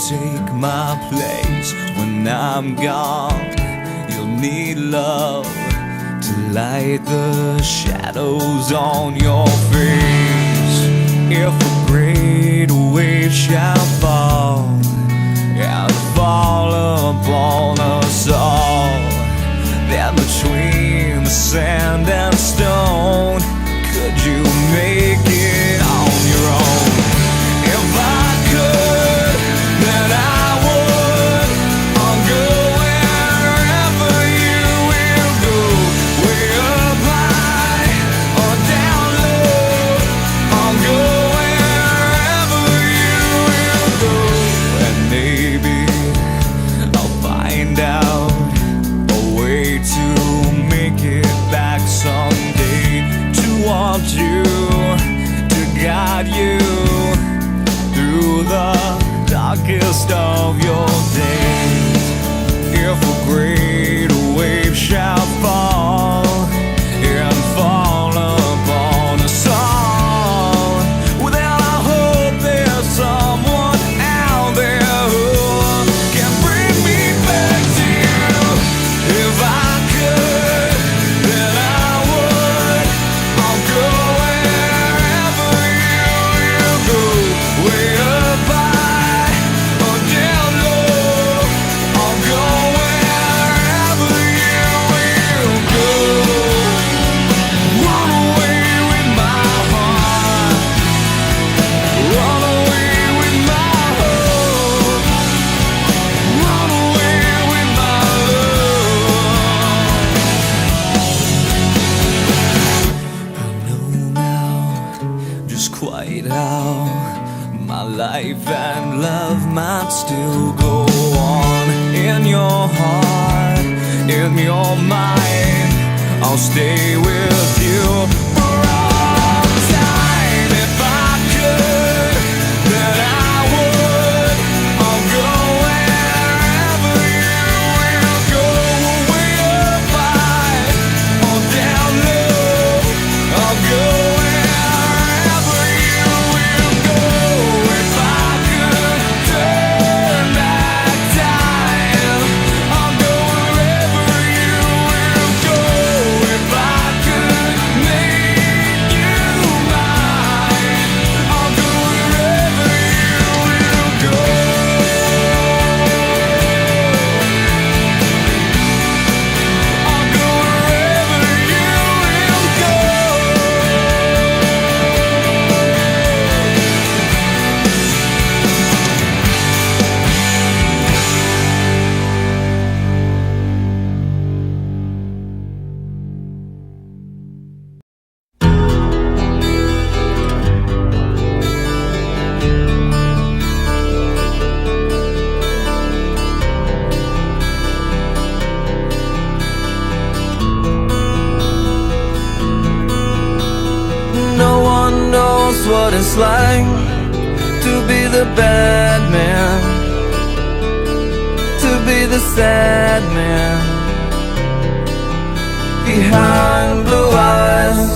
take my place when I'm gone. You'll need love to light the shadows on your face. If a great wave shall fall and fall upon us all, then between the sand and stone, could you make it on your own? If I could, then I would. I'll go wherever you will go, way up high or down low. I'll go wherever you will go, and maybe I'll find out a way to make it back someday, to want you, to guide you through the darkest of your days. If a great wave shall fall and fall upon us all, well, then I hope there's someone out there who can bring me back to you. If I could, then I would. I'll go wherever you will go, way up high or down low. I'll go wherever you will go. Run away with my heart, run away with my hope, run away with my love. I know now just quite how my life and love might still go on. In your heart, in your mind, I'll stay with you for all time. If I could, then I would. I'll go wherever you will go, way up high or down low. I'll go wherever you will go. If I could turn back time, I'll go wherever you will go. If I could make you mine, I'll go wherever you will go. I'll go wherever you will go. No one knows what it's like to be the bad man, to be the sad man behind blue eyes.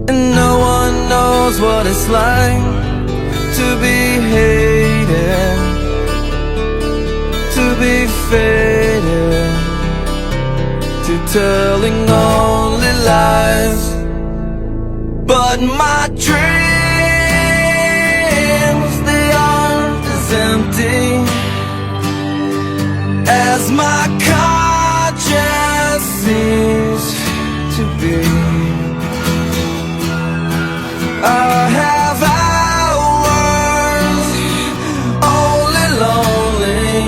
And no one knows what it's like to be hated, to be faded, to telling only lies. But my dreams, they aren't as empty as my conscience seems to be. I have hours only lonely.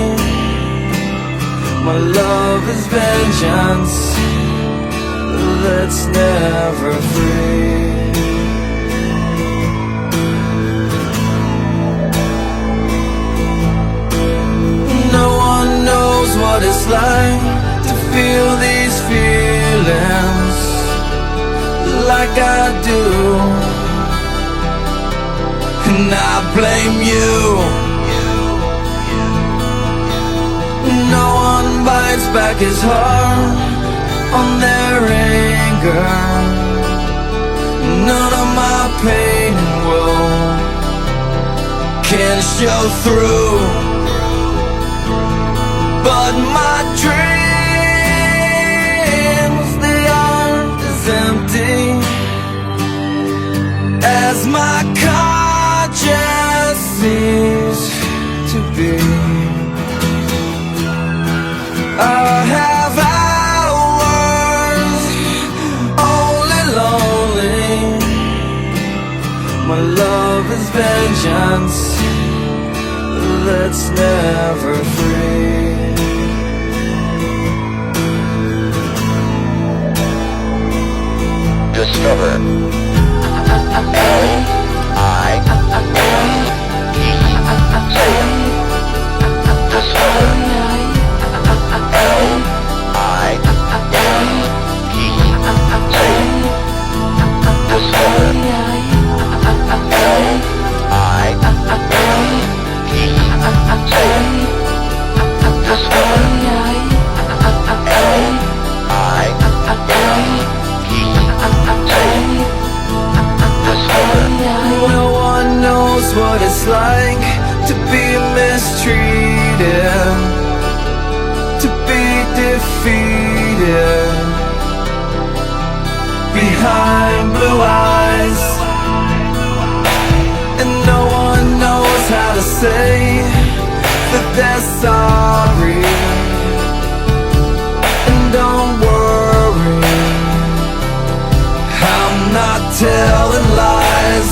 My love is vengeance that's never free. No one knows what it's like to feel these feelings like I do, and I blame you. No one bites back his heart on their anger. None of my pain and woe can show through, but my dreams, they aren't as empty as my conscience seems to be. I have hours only lonely. My love is vengeance that's never free. Discover No one knows what it's like to be mistreated, to be defeated behind blue eyes, and no one knows how to say that they're sorry. And don't worry, I'm not telling lies,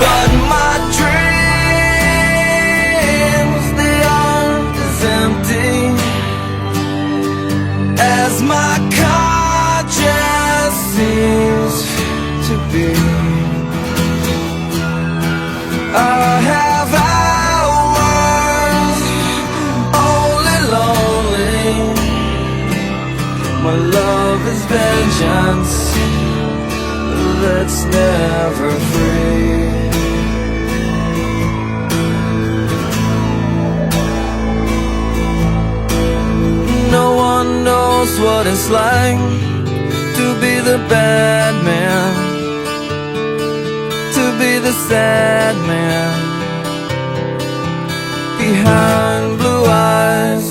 but my dreams, they aren't as empty as my conscience seems to be. I have hours only lonely. My love is vengeance that's never free. No one knows what it's like to be the bad man, to be the sad man behind blue eyes.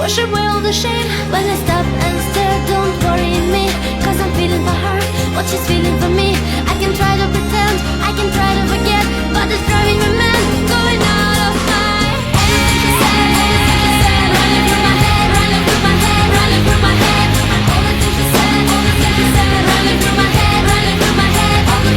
wash away all the shame. When I stop and stare, don't worry me, cause I'm feeling for her what she's feeling for me. I can try to pretend, I can try to forget, but it's driving me mad, going out of my head. Running through my head, running through my head, running through my head. All the things she said, all the things she said, running through my head, running through my head. All the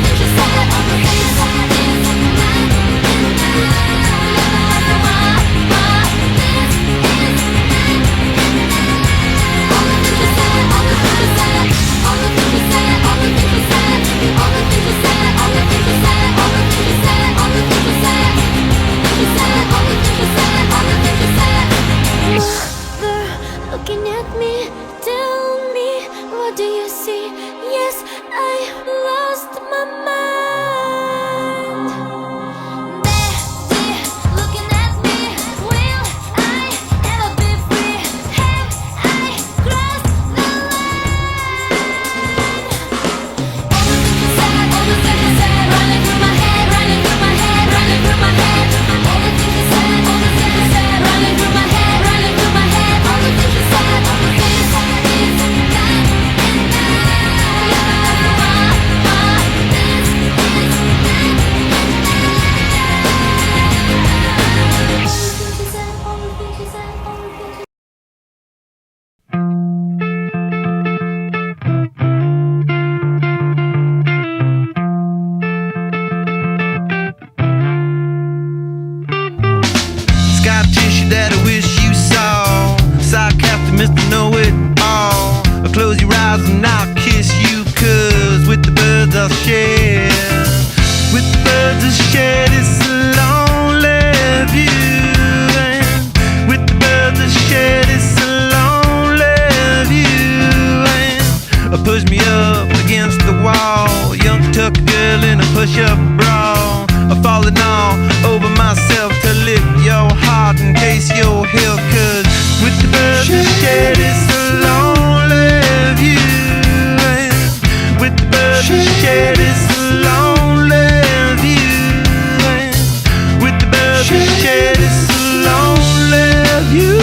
birds that shed it's a lonely view. And with the birds that shed it's a lonely view. And push me up against the wall, young tuck girl in a push-up bra, falling all over myself to lift your heart in case you're here. 'Cause with the birds that shed it's a lonely view. And with the birds that shed it's a lonely view. And with the birds that shed it's a lonely view.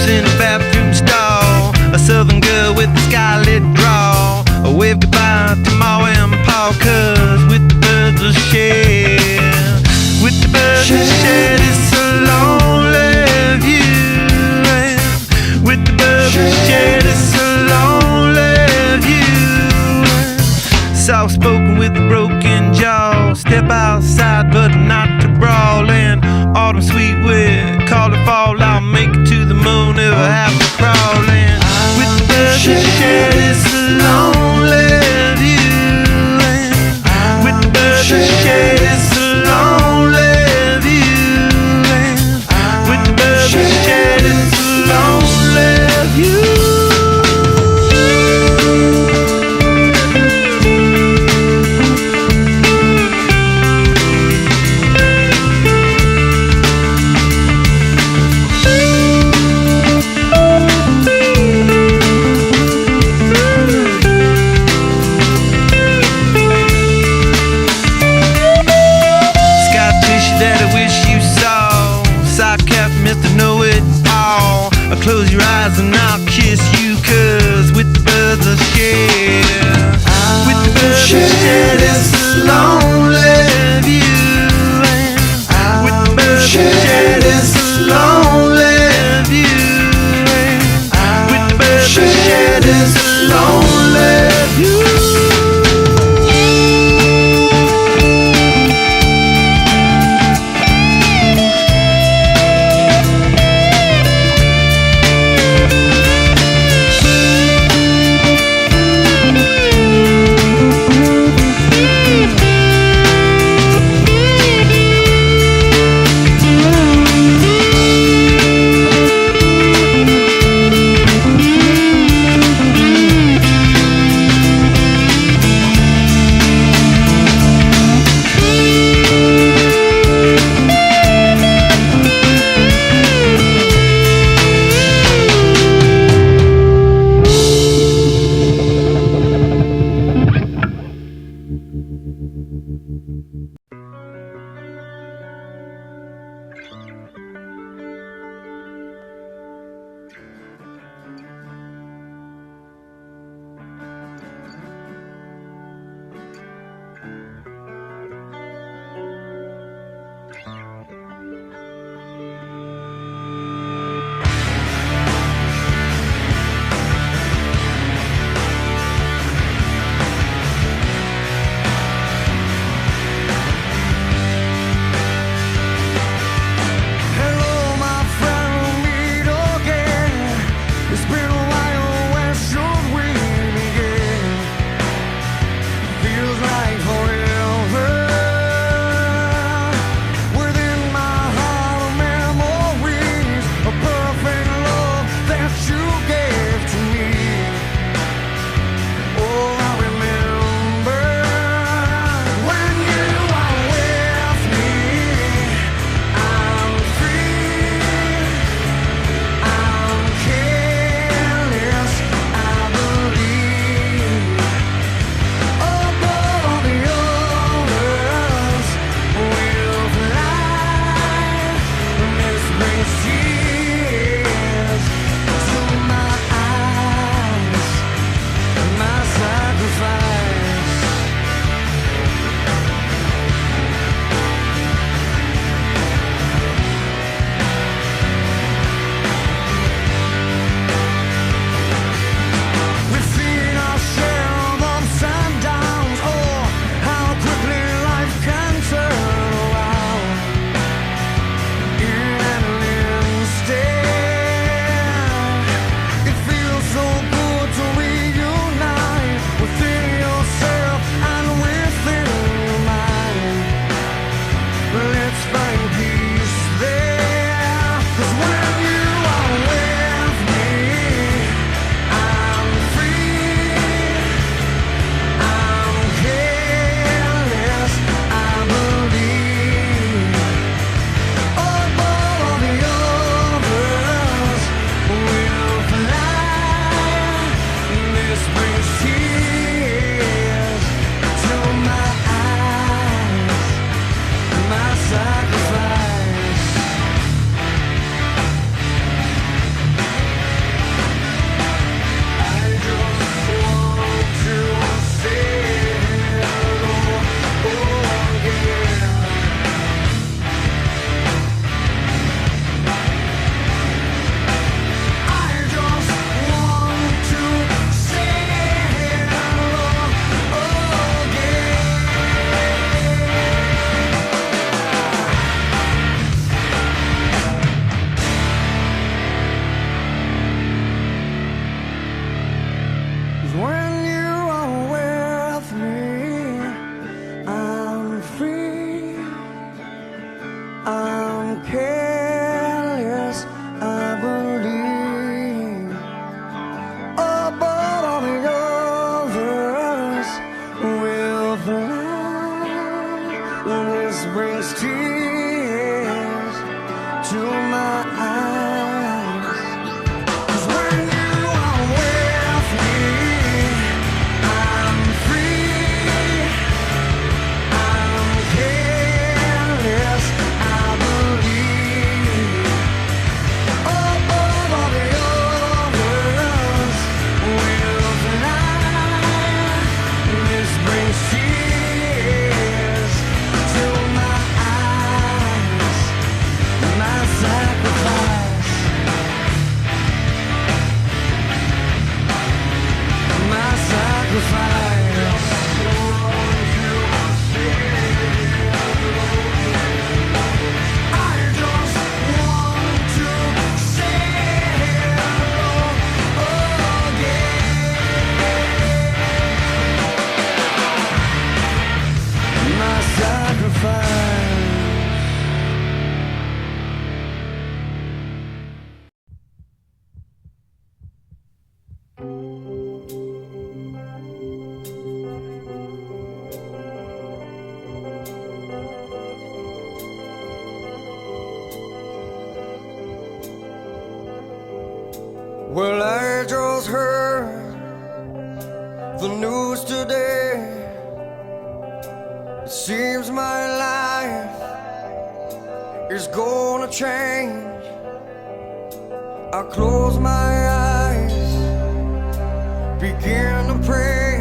In a bathroom stall, a southern girl with a scarlet draw, a wave goodbye to Ma and Pa. 'Cause with the birds of shed, with the birds of shed it's a lonely view. And with the birds of shed it's a lonely view. Soft spoken with a broken jaw, step outside but not to brawl. And autumn sweet with call it fall, I'll make it to the moon if I have to crawl. And with the birds that shed it's a lonely view. And with the birds that shed it's a lonely view. let's find peace there. 'Cause when you are with me, I'm free, I'm careless, I believe. Above all the others will fly. This brings tears to my eyes, my sacrifice. I just want to say hello again. I just want to say hello again. When you are with me, I'm free, I'm careless, I believe. Above all the others will fly. This brings tears to my eyes. 'Cause when you are with me, I'm free, I'm careless, I believe. Above all the others will fly. This brings tears to my eyes, my sacrifice, my sacrifice. I just want to say hello again. My sacrifice. Well, I just heard the news today. It seems my life is gonna change. I close my eyes, begin to pray,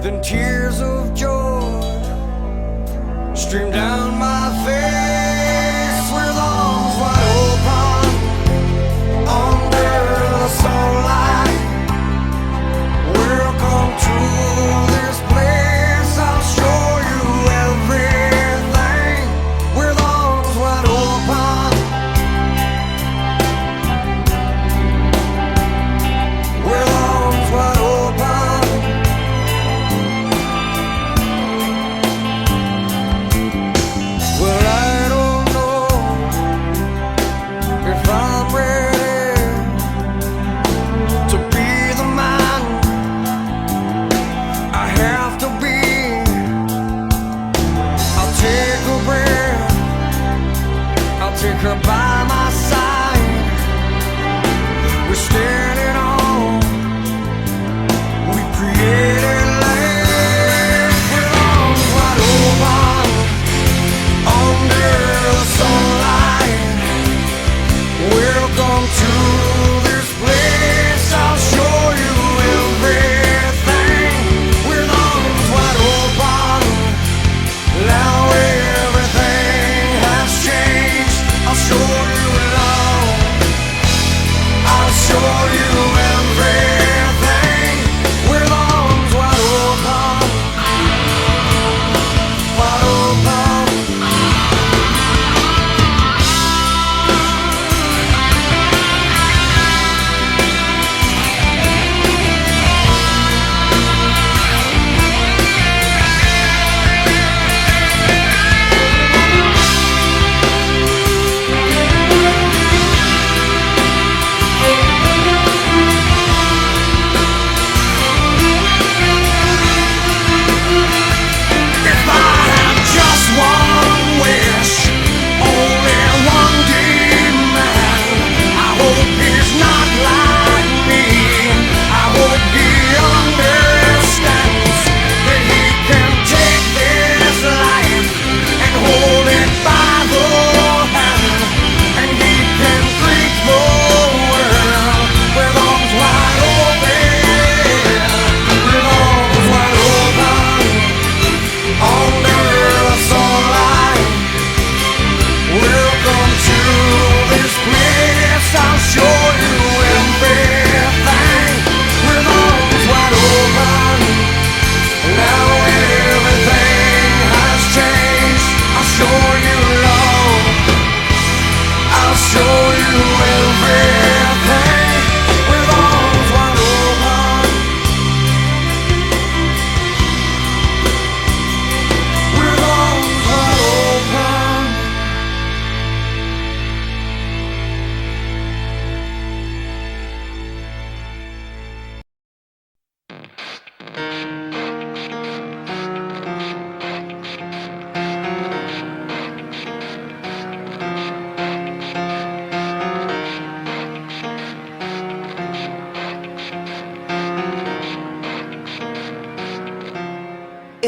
then tears of joy stream down my face with arms wide open under the sunlight. Welcome to this place, I'll show you everything with arms wide open. With arms wide open.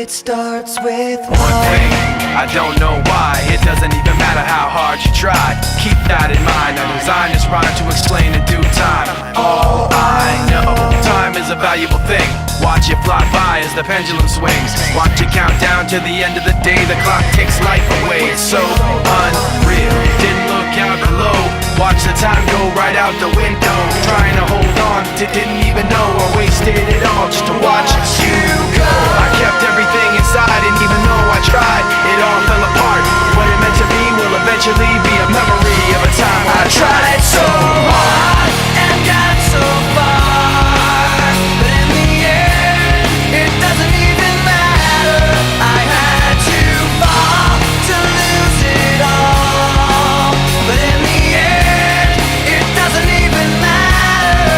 It starts with one thing, I don't know why. It doesn't even matter how hard you try. Keep that in mind, I designed this rhyme to explain in due time. All I know, time is a valuable thing. Watch it fly by as the pendulum swings. Watch it count down to the end of the day. The clock takes life away, it's so unreal. Didn't look out below, watch the time go right out the window. Trying to hold on to didn't even know I wasted it all just to watch you go. I kept everything inside and even though I tried, it all fell apart. What it meant to be will eventually be a memory of a time I tried so hard and got so far, but in the end, it doesn't even matter. I had to fall to lose it all, but in the end, it doesn't even matter.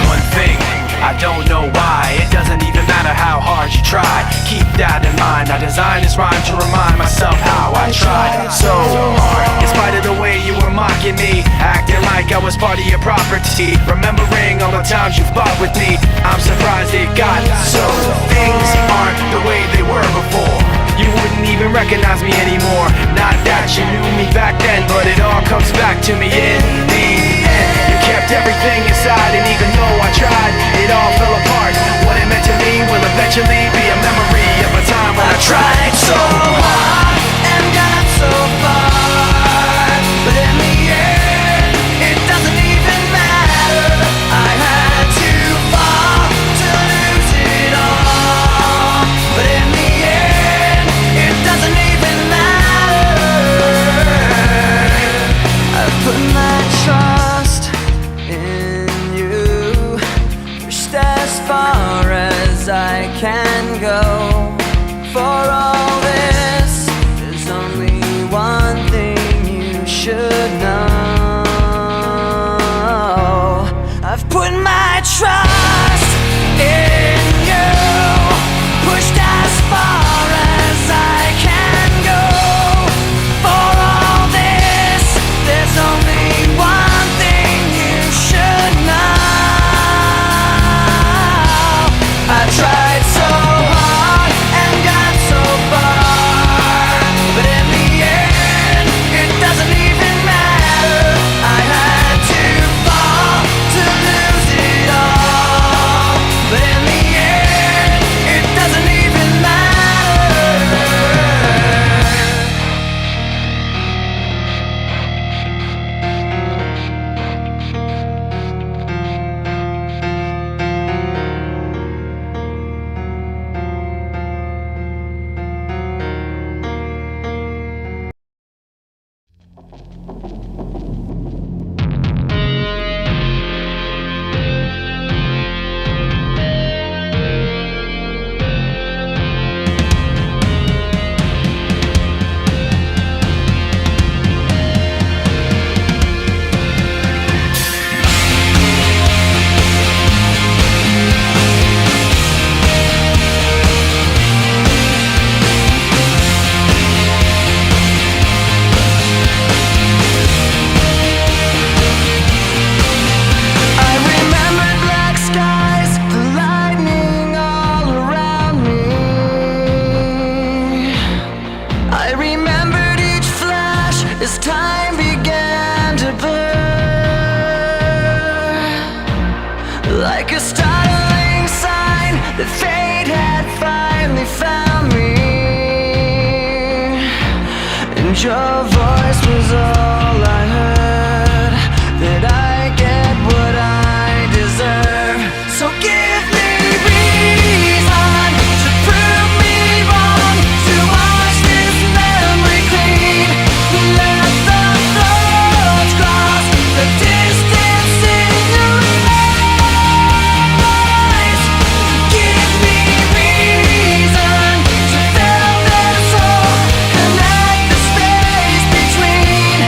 One thing, I don't know why. It doesn't even matter how hard you try. Keep that in mind. I designed this rhyme to remind myself how I tried so hard. In spite of the way you were mocking me, acting like I was part of your property, remembering all the times you fought with me, I'm surprised it got so. Things aren't the way they were before. You wouldn't even recognize me anymore. Not that you knew me back then, but it all comes back to me in the end. You kept everything inside, and even though I tried, it all fell apart. What it meant to me will eventually be a memory of a time when I tried so hard and got so far, but in the end, it doesn't even matter. I had to fall to lose it all, but in the end, it doesn't even matter. I put my trust in you, pushed as far as I can go. For all this, there's only one thing you should know. I've put my trust in you, pushed as far as I can go. For all this, there's only one thing you should know. I tried so hard and got so far, but in the end, it doesn't even matter. I had to fall to lose it all, but in the end, it doesn't even matter. Like a startling sign that fate had finally found me, and your voice was all I heard, that I get what I deserve. So give me reason to prove me wrong, to wash this memory clean. Let the thoughts cross the distance in your eyes. Give me reason to fill this hole, connect the space between.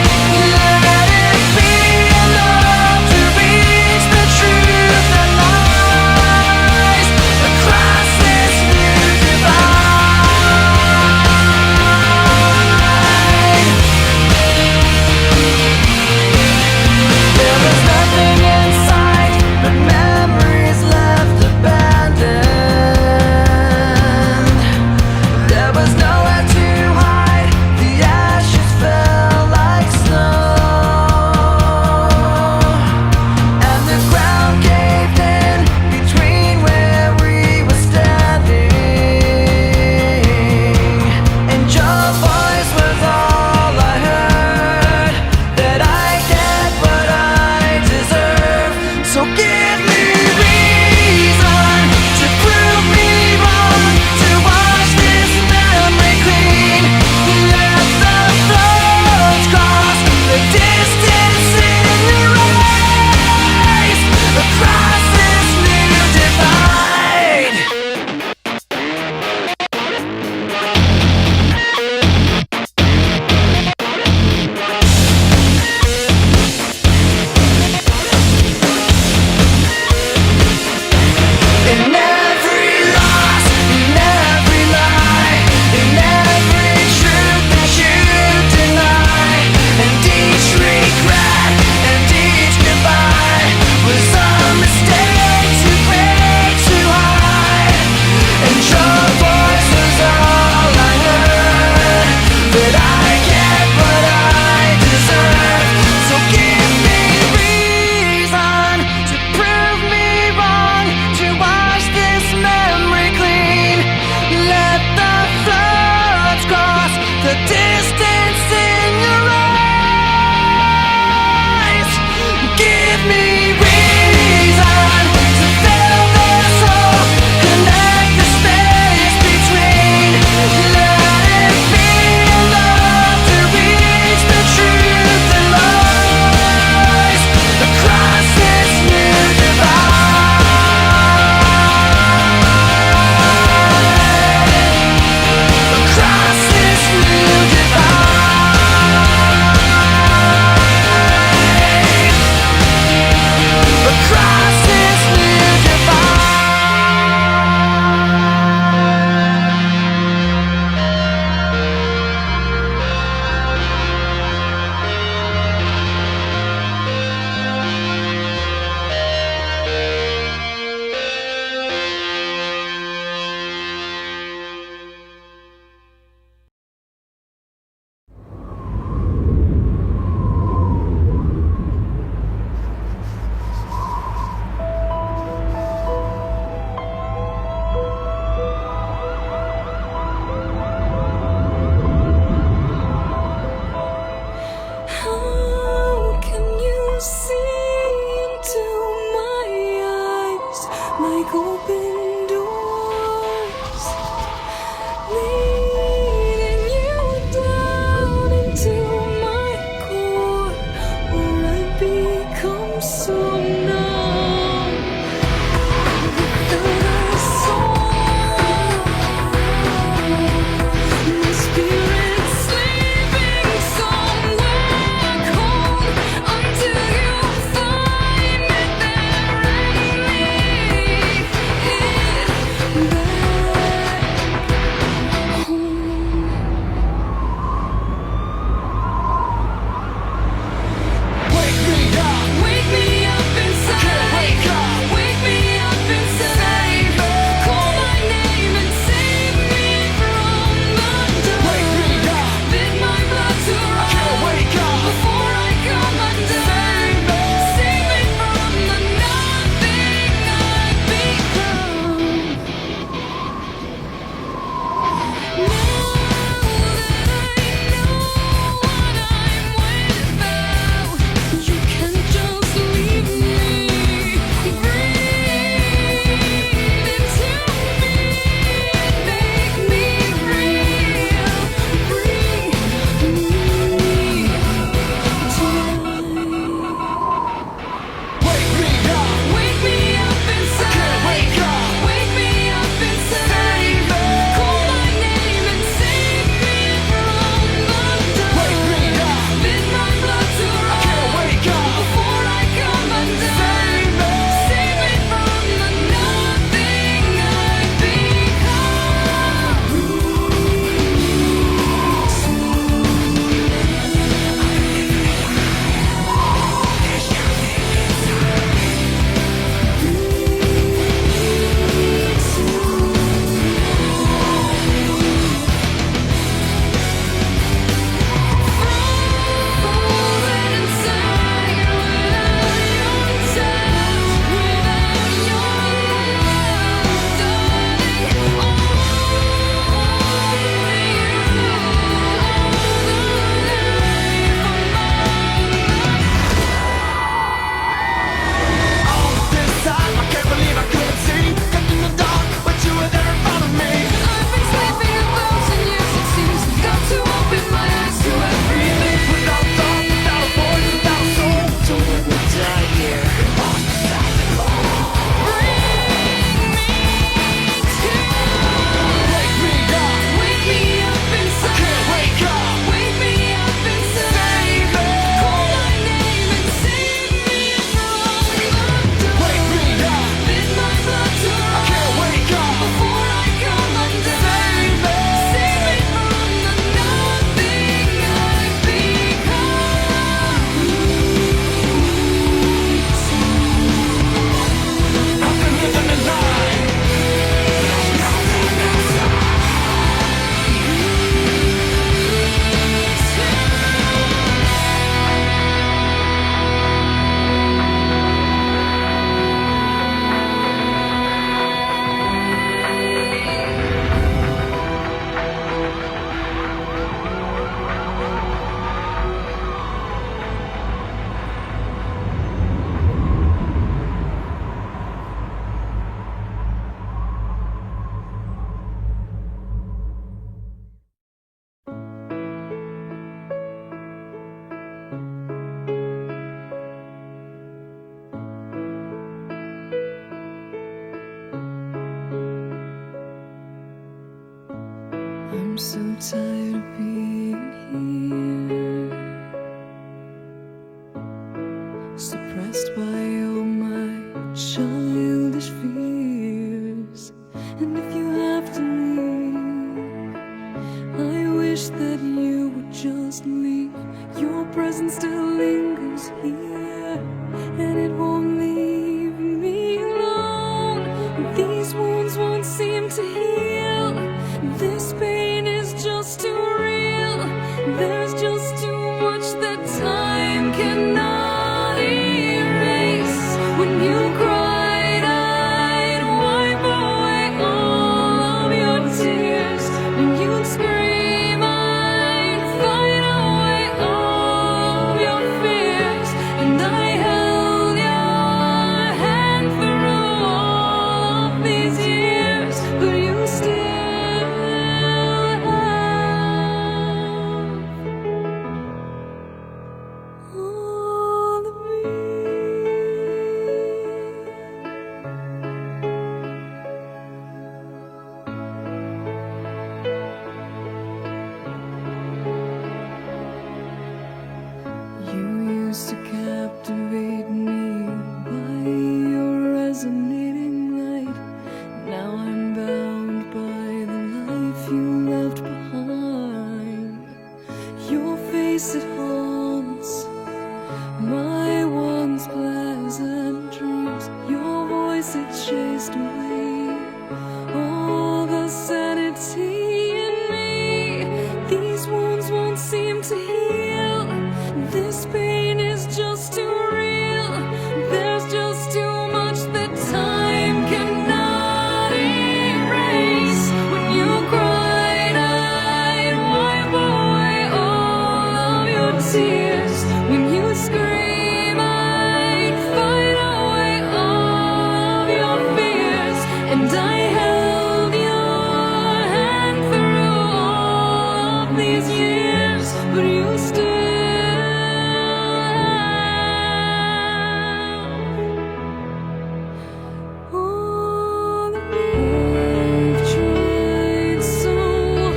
so tired of being here, suppressed by all my childish fears. And if you have to leave, I wish that you would just leave. Your presence still lingers here, and it won't leave me alone. These wounds won't seem to heal. This pain is just too real. There's just too much that time cannot erase. When you cried, I'd wipe away all of your tears. When you'd scream, I'd fight away all of your fears. And I held your hand through all of these years, but you still all of me. You used to captivate me by your resonating light. Now I'm bound by the life you left behind. Your face, it haunts my once pleasant dreams. Your voice, it chased away all the sanity in me. These wounds won't seem to heal. This pain is just too real. There's just too much that time cannot erase. When you cried, I'd wipe away all of your tears. When you scream, I'd fight away all of your fears. And I held your hand through all of these years, but you still all of me. I've tried so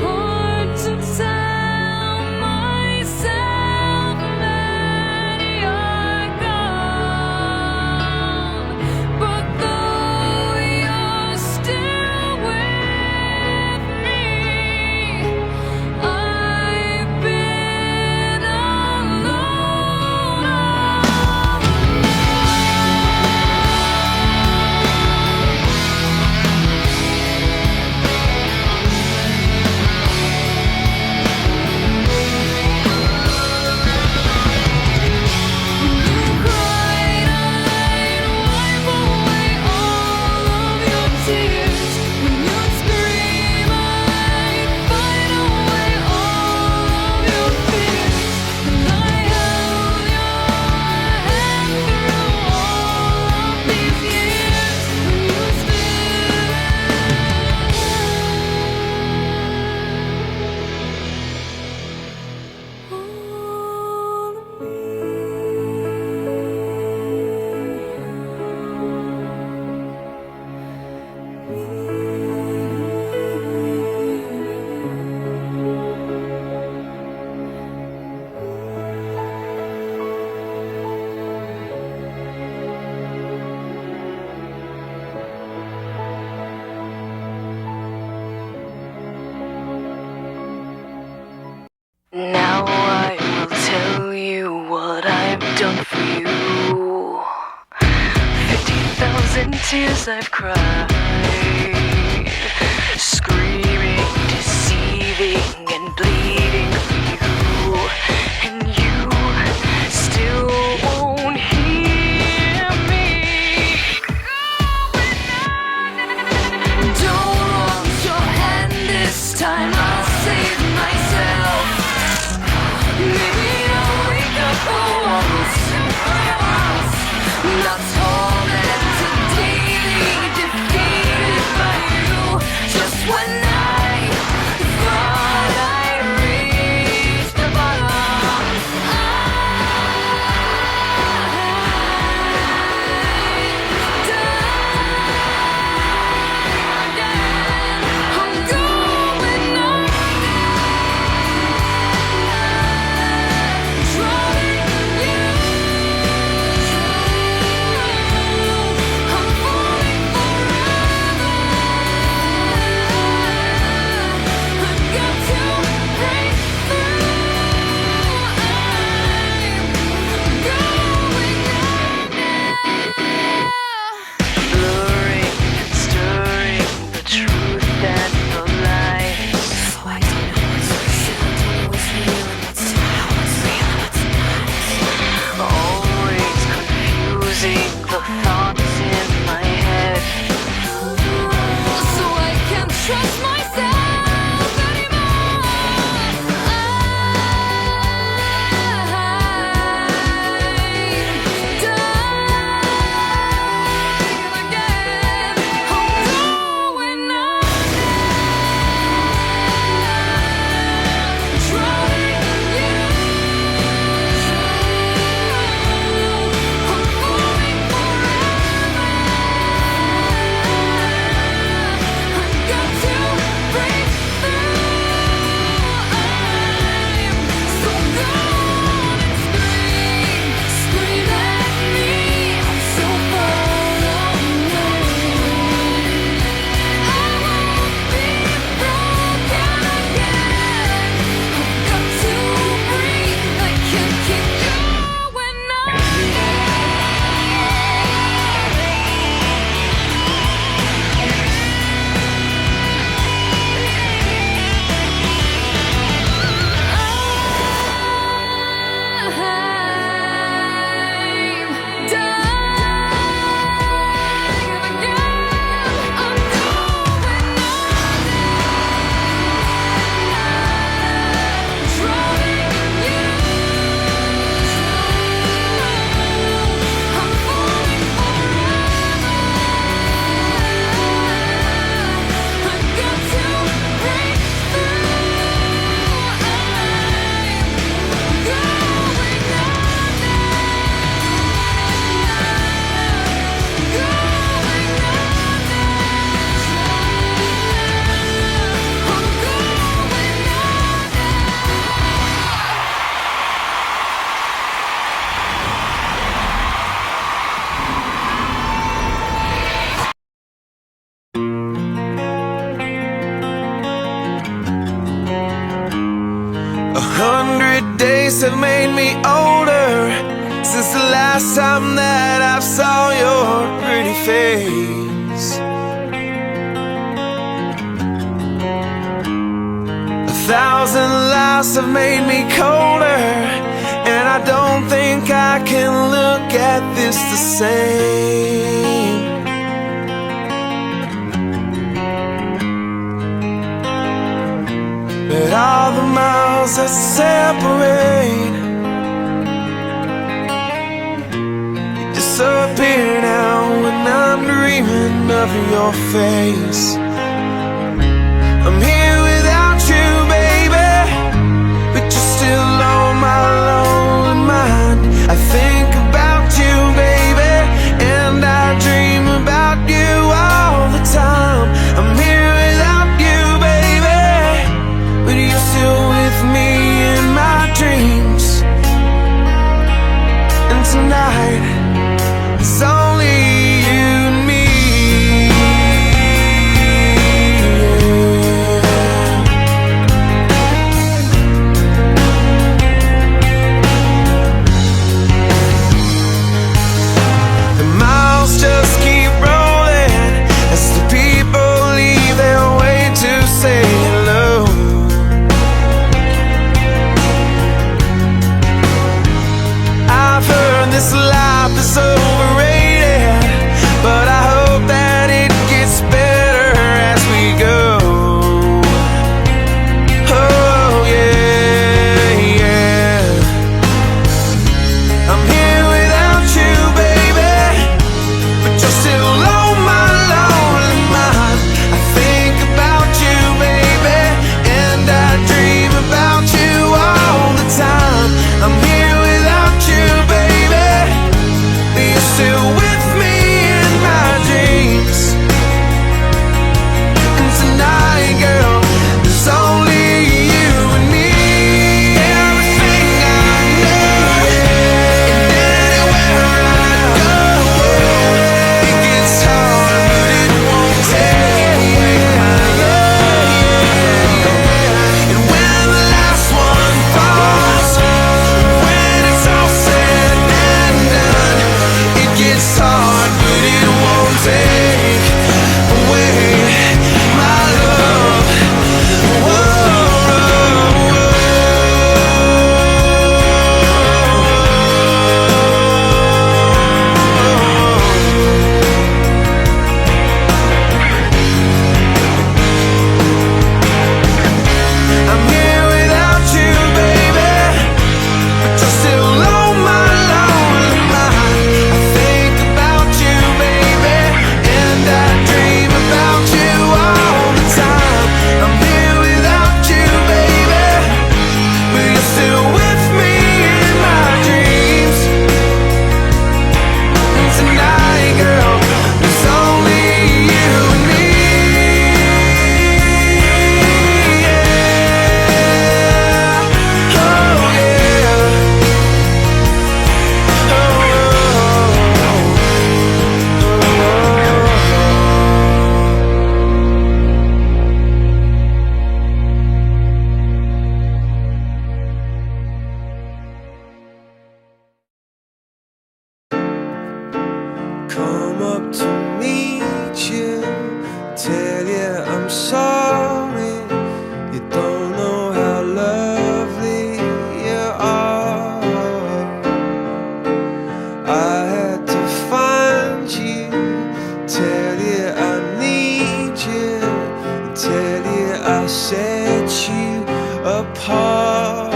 hard to tell myself that you're gone, but though you're still with me, I've been alone When you cried, I'd wipe away all of your tears. When you'd scream, I'd fight away all of your fears. And I held your hand through all of these years, but you still all of me. Now I will tell you what I've done for you. 50,000 tears I've cried, screaming, deceiving, and bleeding for you. And you still won't hear me. Don't want your hand this time, I'll save myself. Maybe I'll wake up for once, not tormented, daily defeated by you. Just when I thought I realized 100 days have made me older since the last time that I saw your pretty face. 1,000 lives have made me colder, and I don't think I can look at this the same. But all the miles that separate disappear now when I'm dreaming of your face. I'm here without you, baby, but you're still on my lonely mind. I think about you, baby, and I dream about you all the time. I'm here without you, baby, but you're still with me in my dreams. And tonight it's only you and me. The miles just keep rolling as the people leave their way to say hello. I've heard this life is overrated, but I hope that it gets better as we go. Oh yeah, yeah. I'm here without you, baby, but you're still on my lonely mind. I think about you, baby, and I dream about you all the time. I'm here without you, baby, but you're still with me in my dreams. And tonight, girl, there's only you and me. Everything I know, and anywhere I go, it gets hard, but it won't take away my love. And when the last one falls, when it's all said and done, it gets hard, but it won't take away my love. I'm here without you, baby, but you're still on my lonely mind. I think about you, baby, and I dream about you all the time. I'm here without you, baby, but you're still with me in my dreams. And tonight, girl, there's only you and me. Yeah. Oh yeah. Come up to meet you, tell you I'm sorry. You don't know how lovely you are. I had to find you, tell you I need you, tell you I set you apart.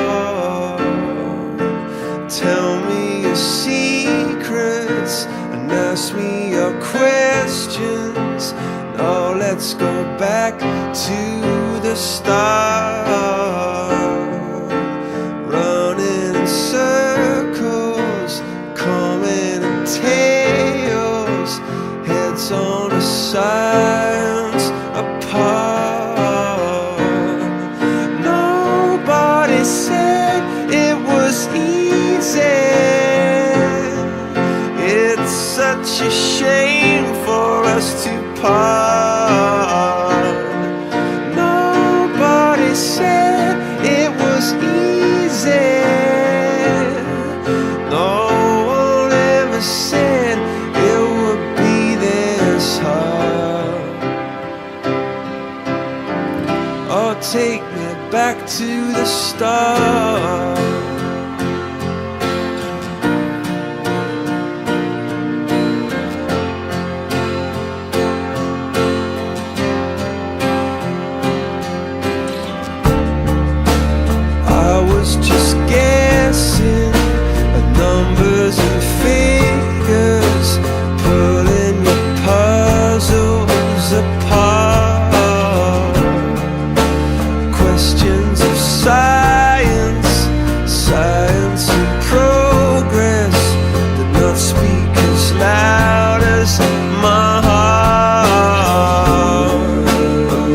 Tell me your secrets and ask me your questions. Now let's go back to the start. Running in circles, coming in tails, heads on the sides apart. Nobody said it was easy. It's such a shame for us to part. Nobody said it was easy. star. I was just guessing at numbers and figures, pulling your puzzles apart. Questions of science, science and progress did not speak as loud as my heart.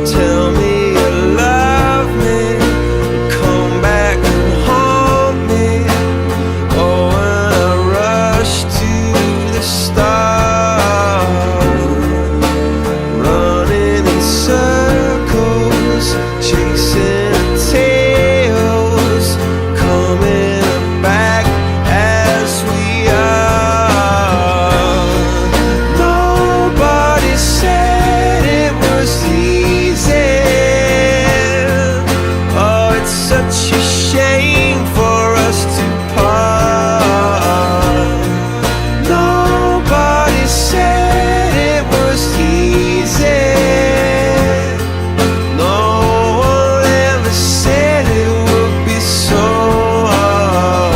Tell me you love me, come back and haunt me. Oh, when I rush to the start, running in circles, chasing tails, coming back as we are. Nobody said it was easy. Oh, it's such a shame for us to part. Nobody said it was easy. No one ever said it would be so hard.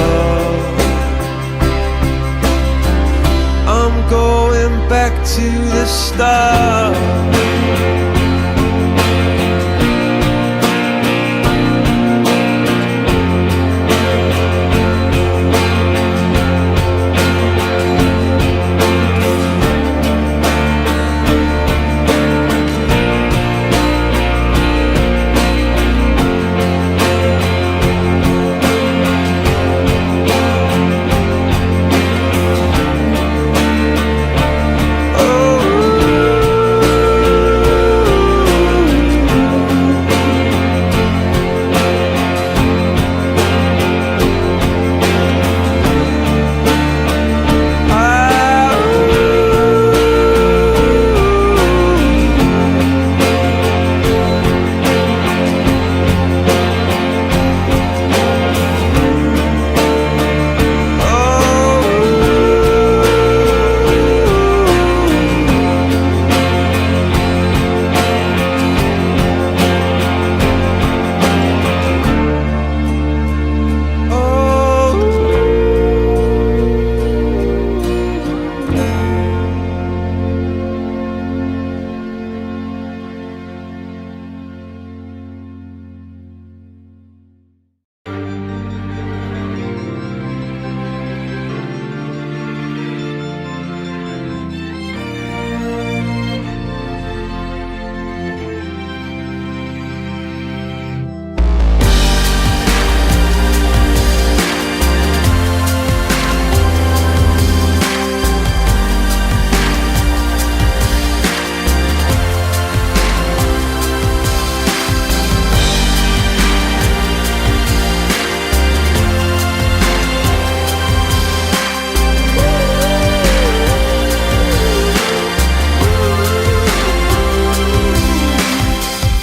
I'm going back to the start.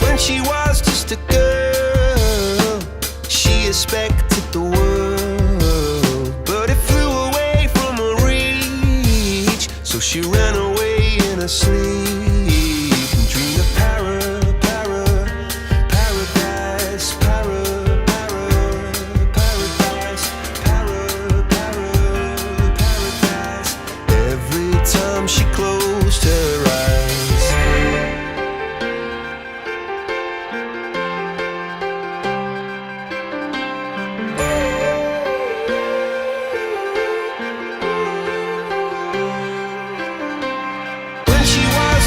When she was just a girl, she expected the world, but it flew away from her reach. So she ran away in her sleep and dreamed of paradise, paradise. Every time she closed her eyes. When she was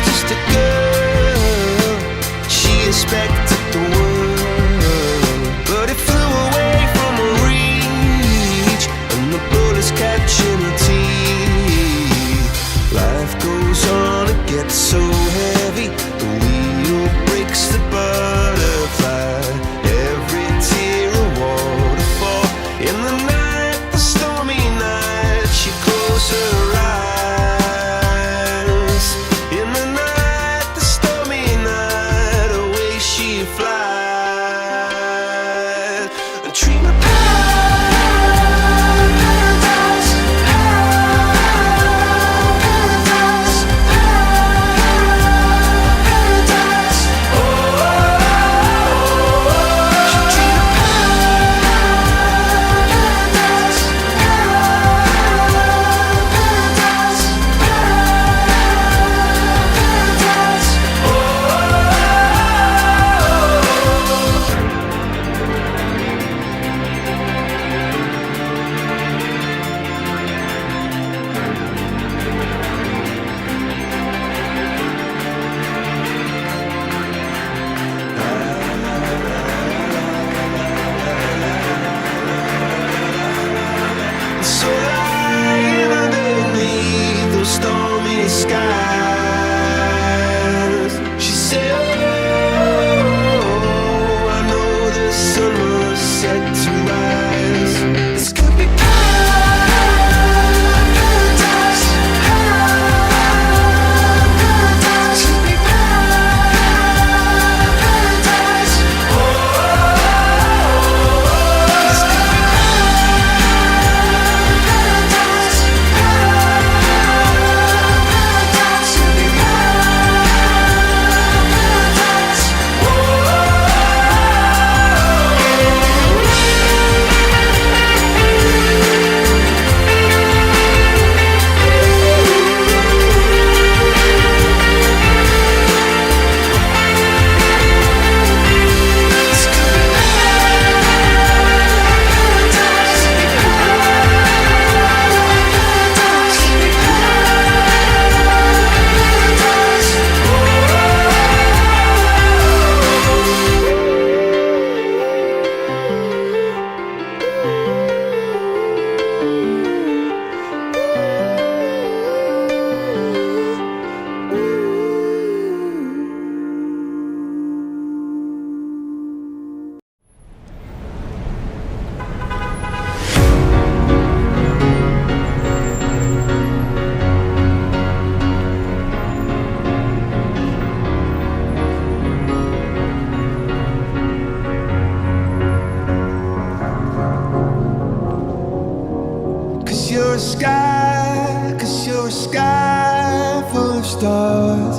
you're a sky, 'cause you're a sky full of stars.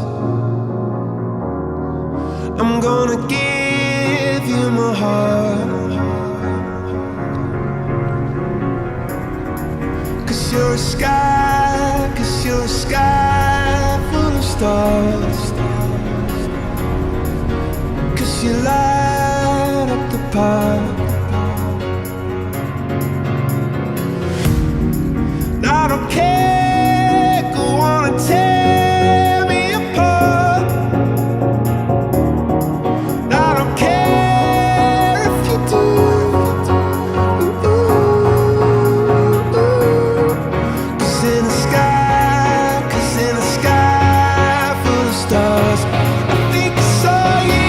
I'm gonna give you my heart, 'cause you're a sky, 'cause you're a sky full of stars. 'Cause you light up the park. I don't care, go on and tear me apart. I don't care if you do. Cause in the sky, 'cause in the sky full of stars, I think I saw you.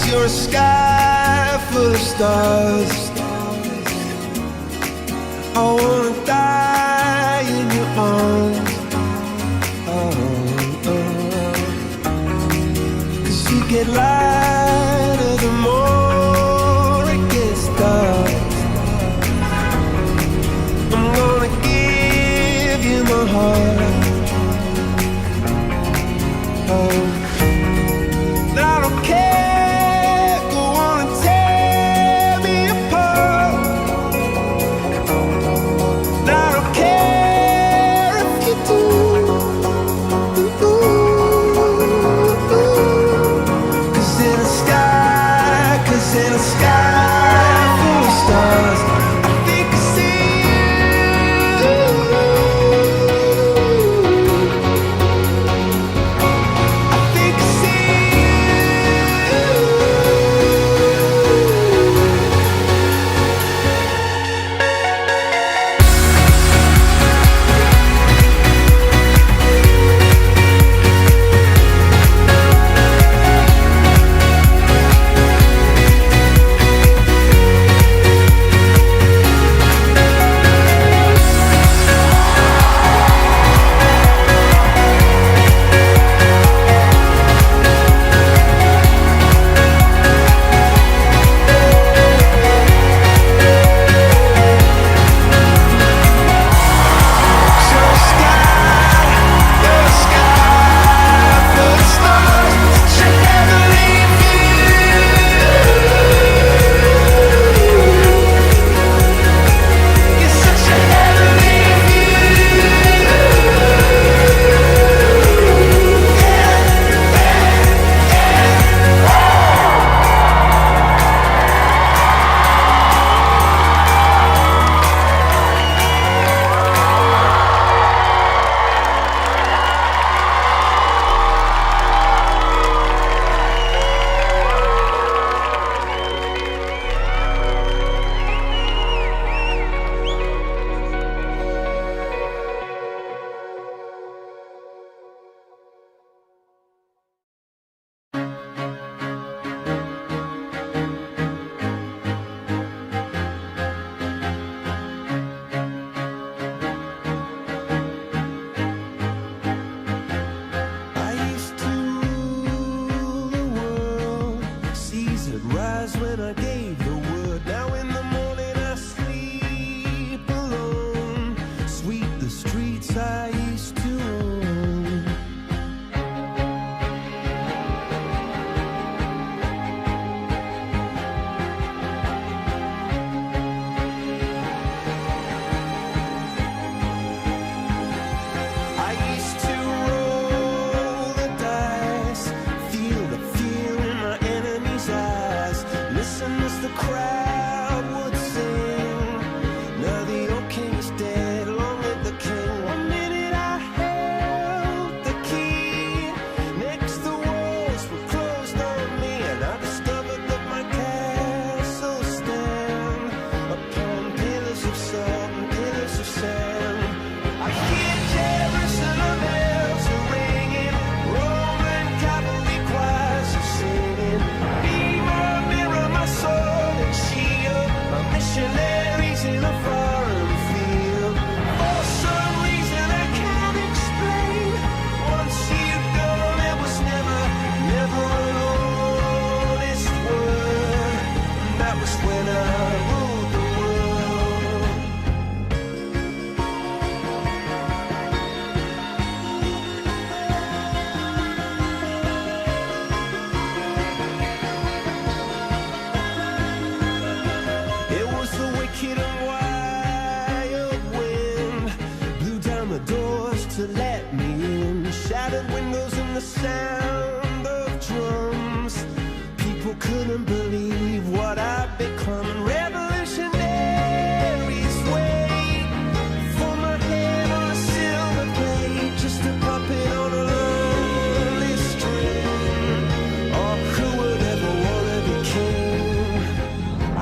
You're a sky full of stars. I wanna die in your arms. Cause you get lighter the more it gets dark. I'm gonna give you my heart. I don't care. sound of drums. People couldn't believe what I'd become. Revolutionaries wait for my head on a silver plate, just a puppet on a lonely string. Oh, who would ever wanna be king?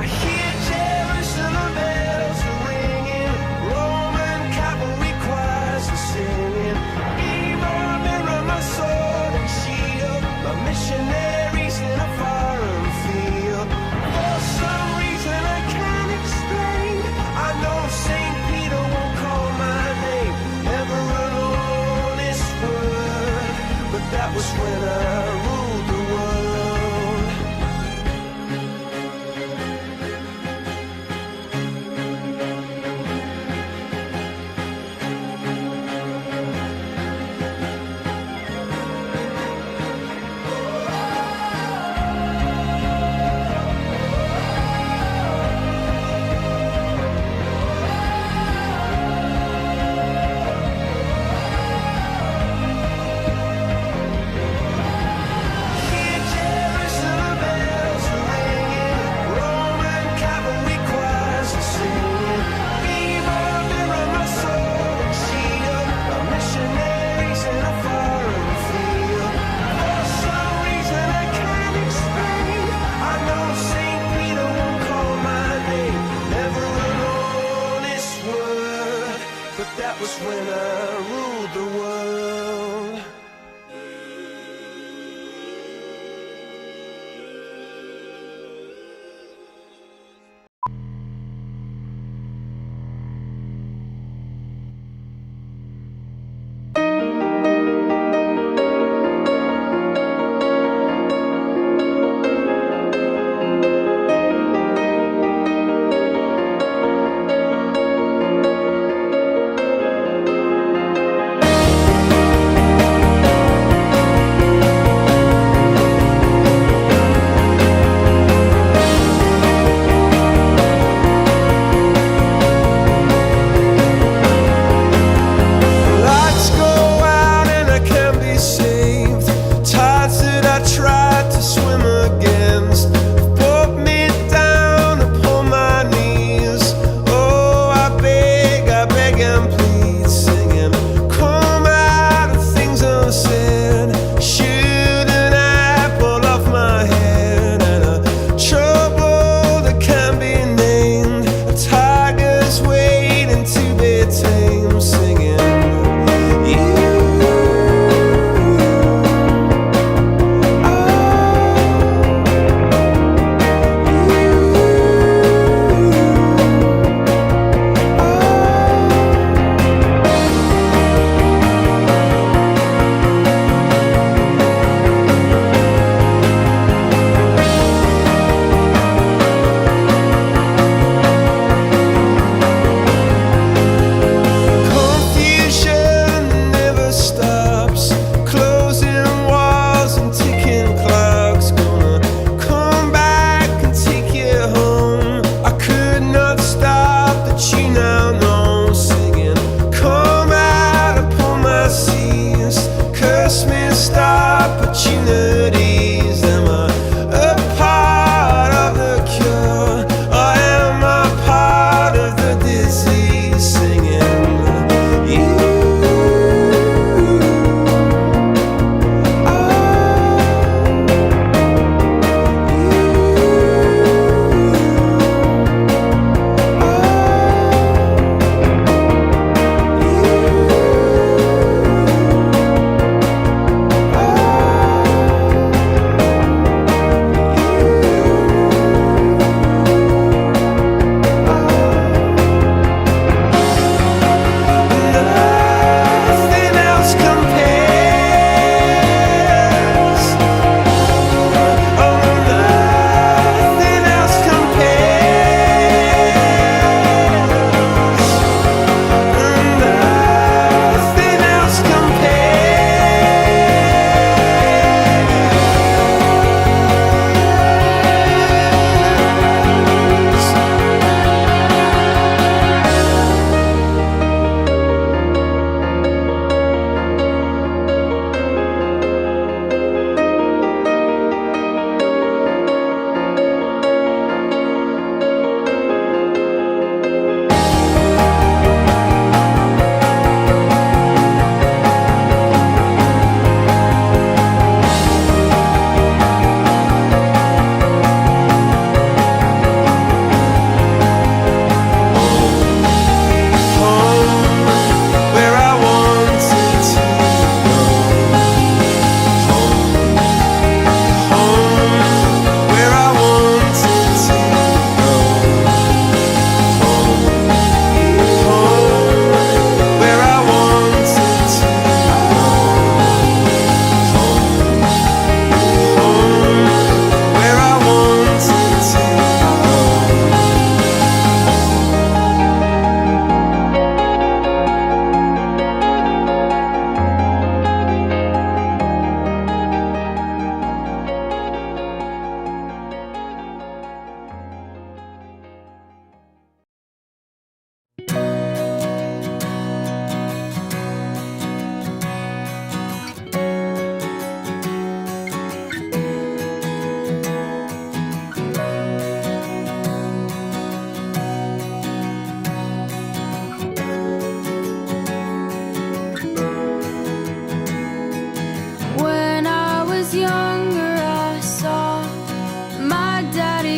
I hear Jerusalem bells are ringing, Roman cavalry choirs are singing. Mirror, mirror, my sword and shield, my missionaries in a foreign field. For some reason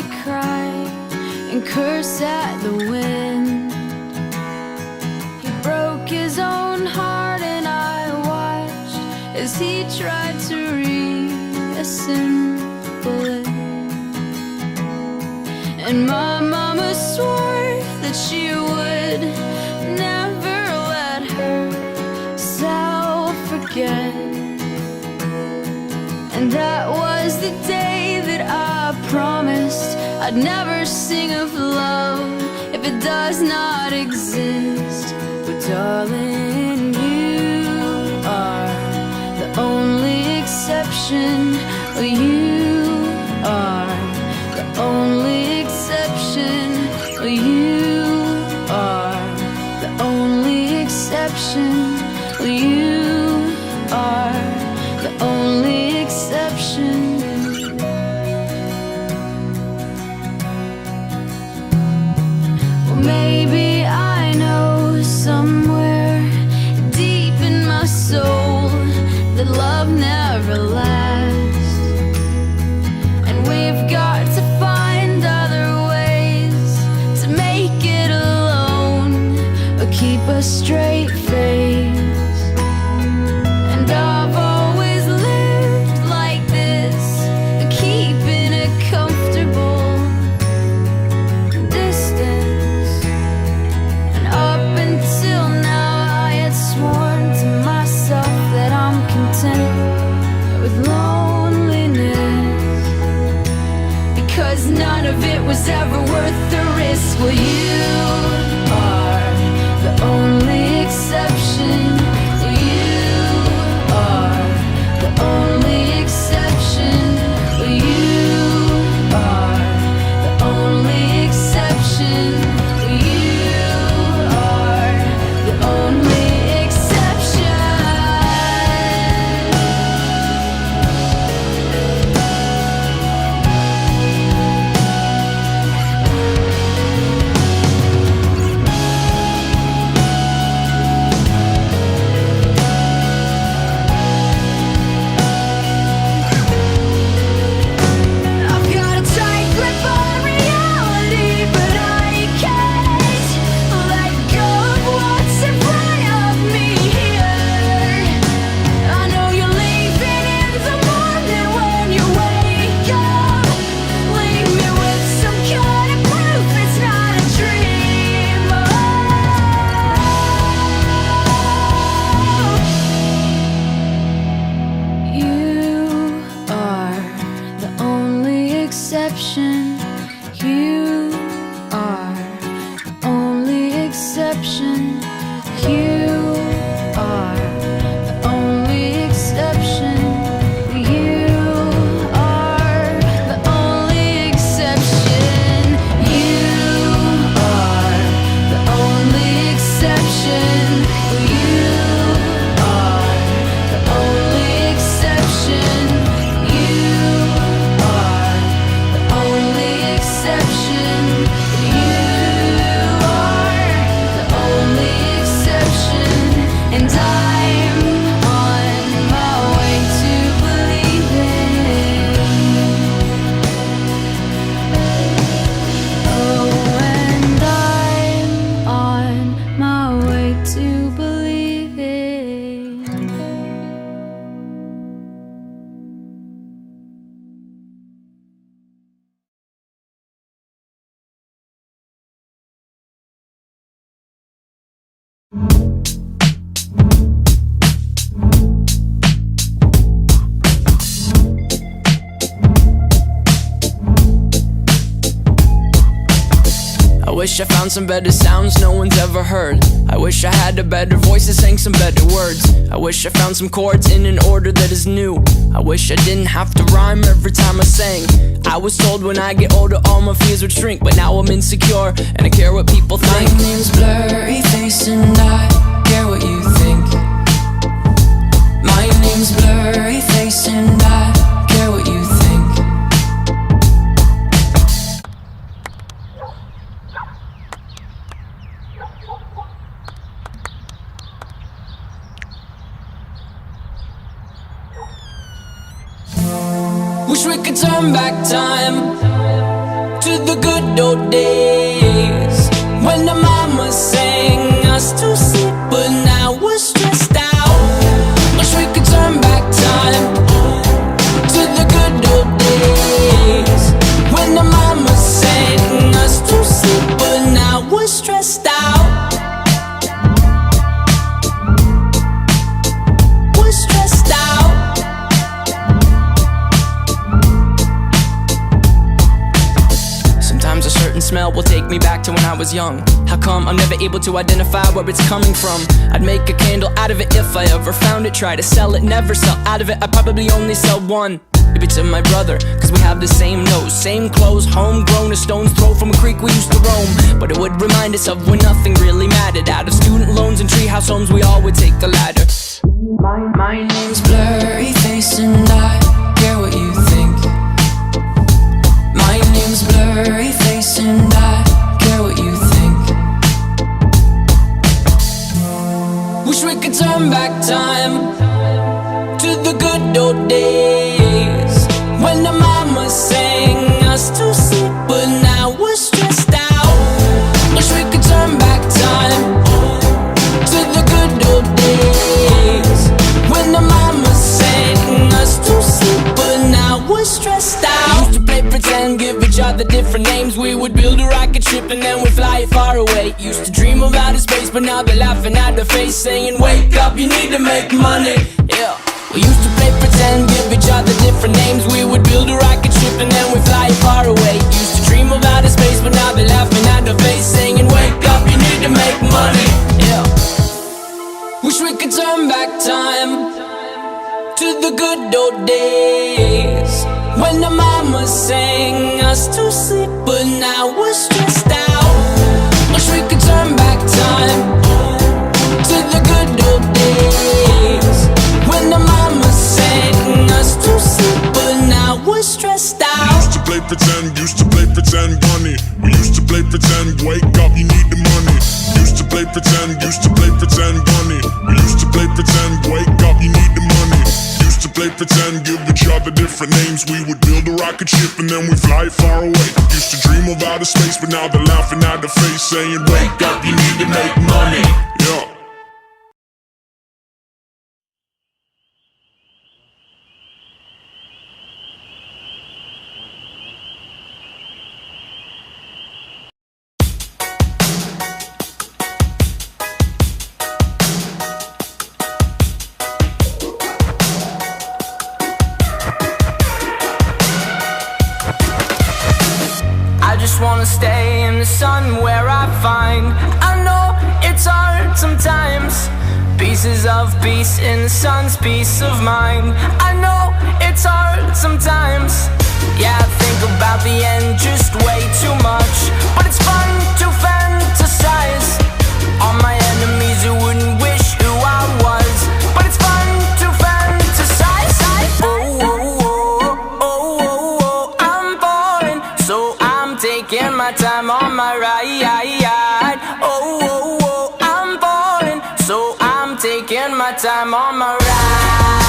me cry and curse at the wind. He broke his own heart and I watched as he tried to reassemble it. And my mama swore that she would never let herself forget. And that was the day that I promised I'd never sing of love if it does not exist. But darling, you are the only exception. You are the only exception. You are the only exception. You are the only exception. Well, maybe I know somewhere deep in my soul that love never lasts, and we've got to find other ways to make it alone or keep a straight face. And I've always lived like this, keeping a comfortable distance. And up until now I had sworn to myself that I'm content with loneliness, because none of it was ever worth the risk. Well, you are the only exception. You are the only exception. You are the only exception. You are the only exception. I've got a tight grip on reality, but I can't let go of what's in front of me here. I know you're leaving in the morning when you wake up. Leave me with some kind of proof it's not a dream. You are the only exception. You are the only exception. You are the only exception. You are the only exception. You are the only exception. You are the only exception. You are the only exception. You are the only exception. And I'm on my way to believing. Oh, and I'm on my way to believing. I wish I found some better sounds no one's ever heard. I wish I had a better voice that sang some better words. I wish I found some chords in an order that is new. I wish I didn't have to rhyme every time I sang. I was told when I get older all my fears would shrink, but now I'm insecure and I care what people think. My name's Blurry Face and I care what you think. My name's Blurry Face and I care what you think. Wish we could turn back time good old days when the mama sang us to sleep, but now we're stressed out. Wish we could turn back time to the good old days when the mama sang us to sleep, but now we're stressed out. We're stressed out. Sometimes a certain smell will take me back to when I was young. How come I'm never able to identify where it's coming from? I'd make a candle out of it if I ever found it. Try to sell it, never sell out of it. I'd probably only sell one. Maybe to my brother, cause we have the same nose, same clothes, homegrown, a stone's throw from a creek we used to roam. But it would remind us of when nothing really mattered. Out of student loans and treehouse homes, we all would take the ladder. My name's Blurry Face and I care what you think. My name's Blurry Face and I care what you think. Wish we could turn back time to the good old days when the mama sang us to sleep, but now we're stressed out. Wish we could turn back time to the good old days when the mama sang us to sleep, but now we're stressed out. Used to play pretend, give each other different names. We would build a rocket ship and then we'd fly far away. Used to dream of outer space, but now they're laughing at the face, saying wake up, you need to make money. Yeah. We used to play pretend, give each other different names. We would build a rocket ship and then we'd fly far away. Used to dream of outer space, but now they're laughing at the face, saying wake up, you need to make money. Yeah. Wish we could turn back time to the good old days when the mama sang us to sleep, but now we're stressed out. Wish we could turn back time to the good old days when the mama sang us to sleep, but now we're stressed out. Used to play pretend bunny. We used to play pretend, wake up, you need the money. Used to play pretend bunny. We used to play pretend, wake up, you need the money. Used to play pretend, give each other different names. We would build a rocket ship and then we fly far away. Used to dream of outer space, but now they're laughing at the face, saying wake up, you need to make money. Yeah. Wanna stay in the sun where I find, I know it's hard sometimes. Pieces of peace in the sun's peace of mind. I know it's hard sometimes. Yeah, I think about the end just way too much, but it's fun to fantasize on my enemies who wouldn't wish who I was. But it's fun to fantasize. Oh, oh, oh, oh, oh, oh, I'm falling, so I'm taking my time on my ride. Oh, oh, oh, I'm falling, so I'm taking my time on my ride.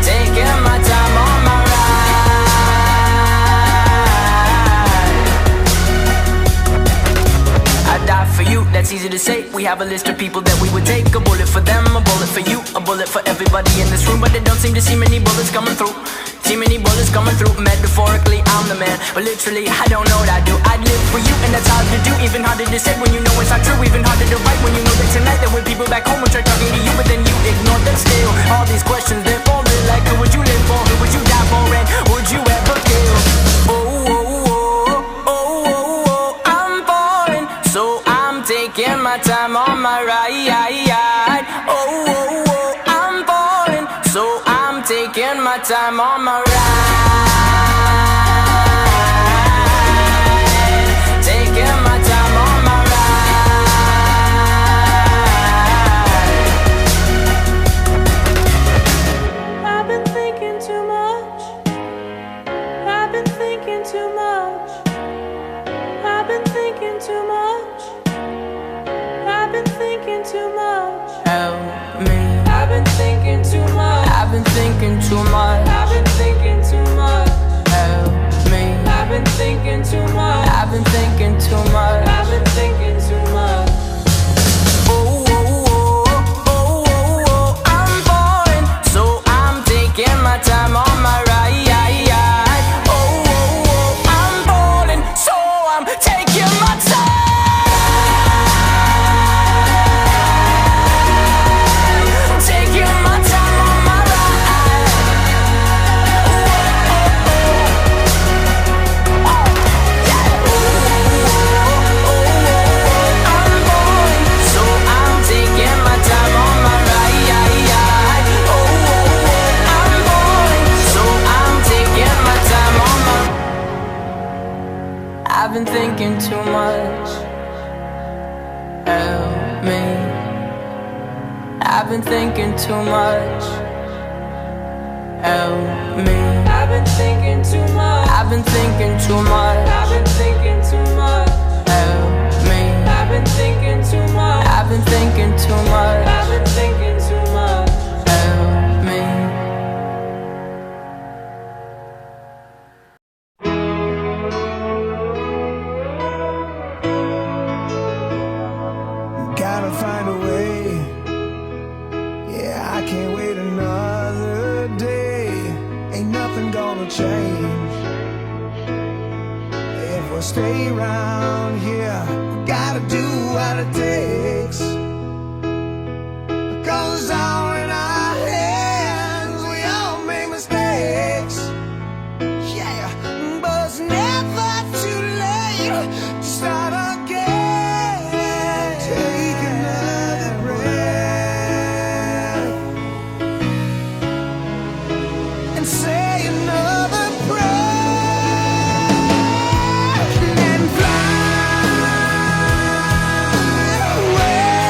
Taking my time on my ride. I die for you, that's easy to say. We have a list of people that we would take. A bullet for them, a bullet for you, a bullet for everybody in this room. But they don't seem to see many bullets coming through. Too many bullets coming through. Metaphorically, I'm the man, but literally, I don't know what I do. I'd live for you, and that's hard to do. Even harder to say when you know it's not true. Even harder to write when you know that tonight there were people back home who tried talking to you, but then you ignored them still. All these questions, they're falling like, who would you live for? Who would you die for? And would you ever kill? Oh, oh, oh, oh, oh, oh, I'm falling, so I'm taking my time on my ride. Oh, oh, oh, I'm falling, so I'm taking my time on my ride. Taking my time on my ride. I've been thinking too much. I've been thinking too much. I've been thinking too much. I've been thinking too much. Help me. I've been thinking too much. I've been thinking too much. I've been thinking too much. been thinking too much. Help me. I've been thinking too much. Help me. I've been thinking too much. I've been thinking too much. I've been thinking too much. Help me. I've been thinking too much. I've been thinking too much. I've been thinking too much. Help me. Gotta find a way. Yeah, I can't wait another day. Ain't nothing gonna change. If we stay around here, we gotta do what it takes. 'Cause it's all in our hands. We all make mistakes. Yeah, but it's never too late to start again. Take another breath and say another prayer and fly away.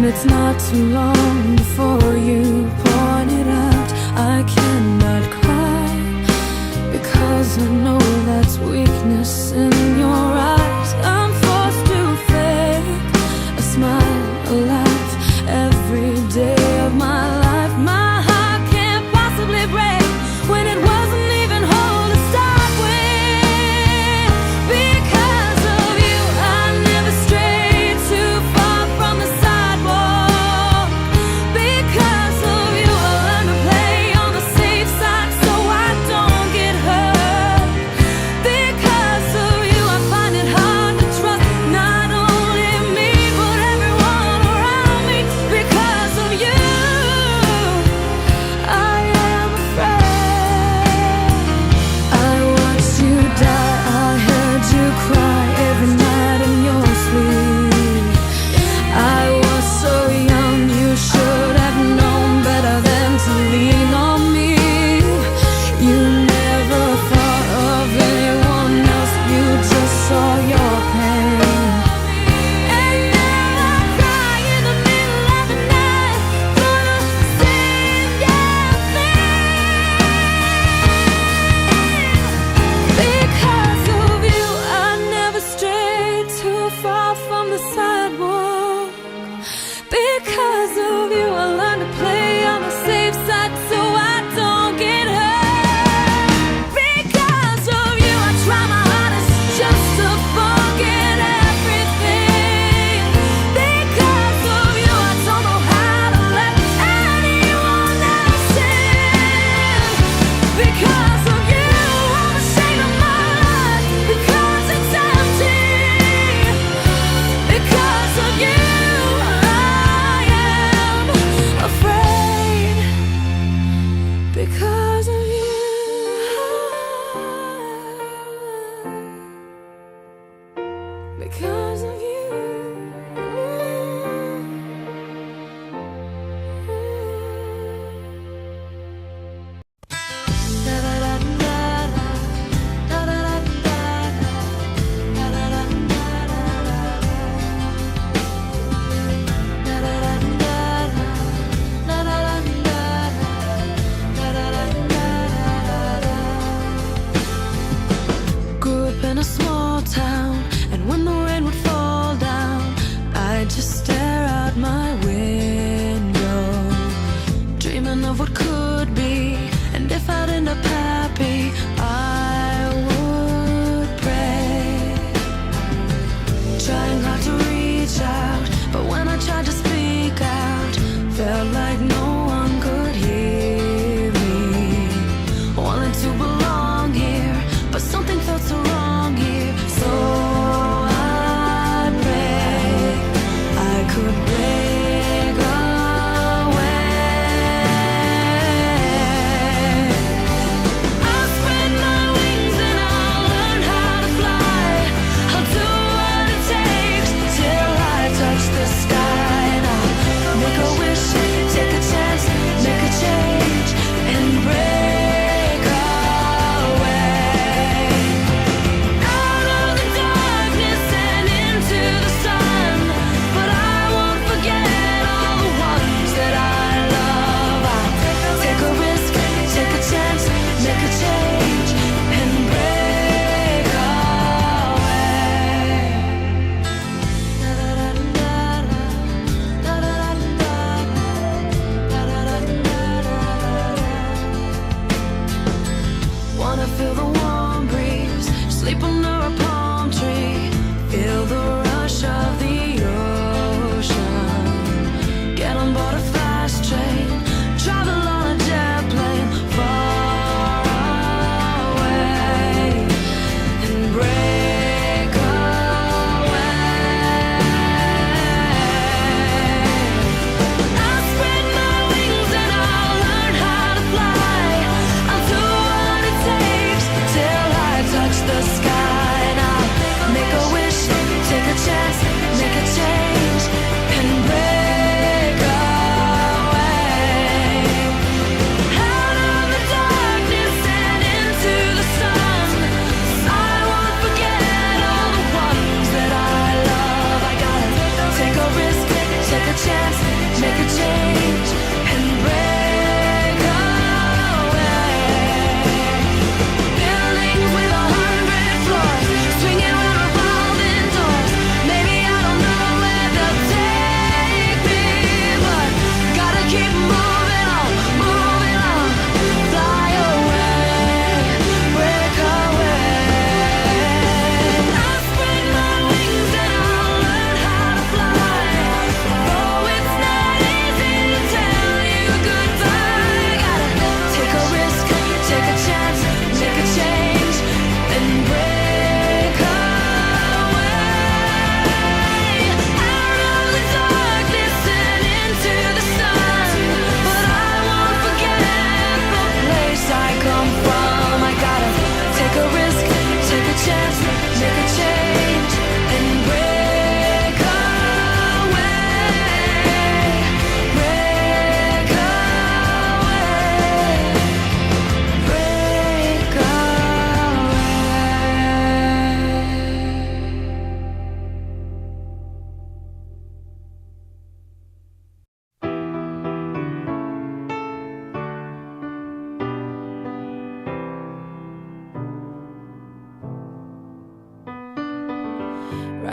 And it's not too long before you point it out. I cannot cry because I know that's weakness in your eyes. I'm forced to fake a smile, a laugh every day of my life. My heart can't possibly break when it wasn't even whole to start with. Because of you, I never strayed too far from the sidewalk. Because of you, I learned to play on the safe side so I don't get hurt. Because of you, I find it hard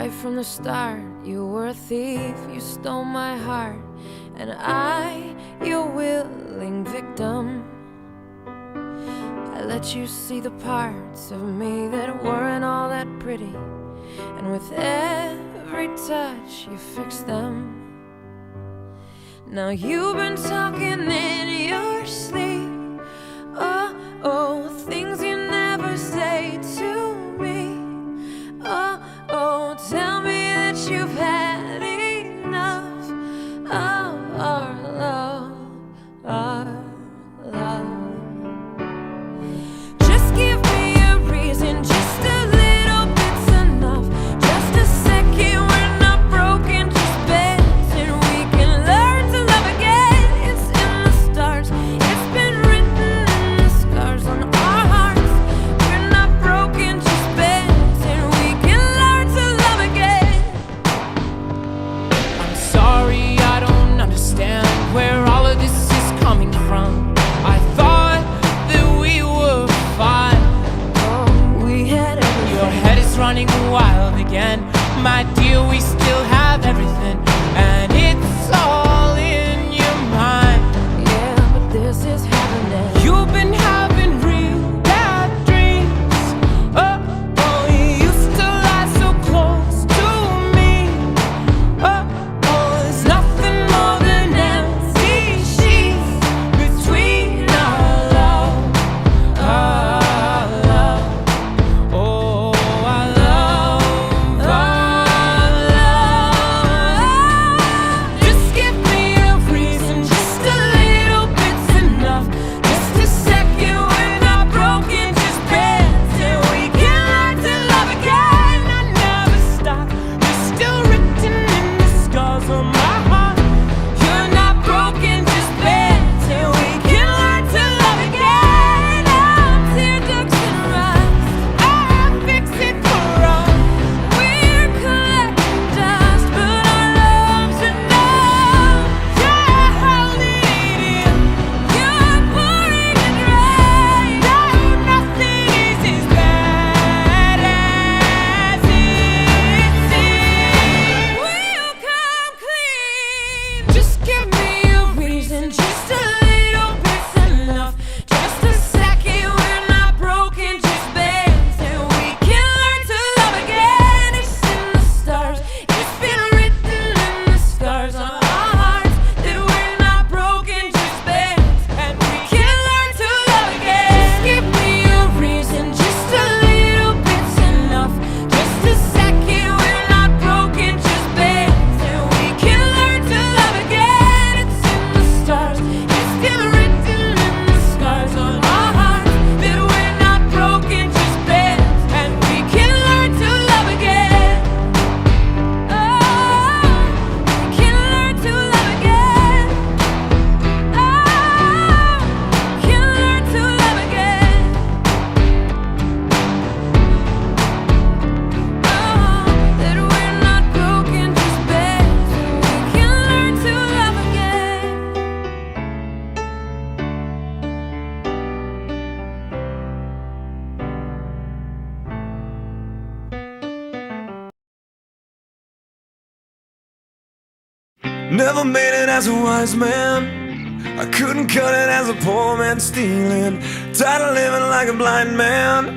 right from the start. You were a thief, you stole my heart, and I, your willing victim. I let you see the parts of me that weren't all that pretty, and with every touch you fixed them. Now you've been talking in your sleep. Oh, oh, things you never say to me. Oh, oh, tell me that you've had enough of our love, our love. Just give me a reason, just a little bit's enough. Just a second, we're not broken, just bends, and we can learn to love again. It's in the stars, it's been written in the scars on our hearts. We're not broken, just bends, and we can learn to love again. I'm sorry, I don't understand where all of this is coming from. I thought that we were fine. Oh, we had everything. Your head is running wild again. My dear, we still have everything, and it's all in your mind. Yeah, but this is happening. You've been having real bad dreams. Oh, oh, you used to lie so close to me. Oh, oh, there's nothing more than empty sheets between our love, our love. Oh, our love, our love. Just give me a reason, just a little bit's enough. Just a second, we're not broken, just bends, and we can learn to love again. I never stop, you're still written in the scars on my heart. You're not broken, just bends, and we can learn to love again. I'm tear ducts and rust, I fix it for us. We're collecting dust, but our love's enough. You're holding it in, you're pouring it right. No, nothing is as bad as it seems. Will you come clean? Just give me a reason, just a little bit's enough. Just a second, we're not broken, just bends, and we can learn to love again. It's in the stars, it's been written in the scars on our hearts that we're not broken, just bends, and we can learn to love again. Just give me a reason, just a little bit's enough. Just a second, we're not broken, just bends, and we can learn to love again. It's in the stars, it's been written in the scars on our hearts that we're not broken, just bends, and we can learn to love again. Oh, we can learn to love again. Oh, we can learn to love again. Oh, that we're not broken, just bends, and we can learn to love again. Never made it as a wise man. I couldn't cut it as a poor man stealing. Tired of living like a blind man.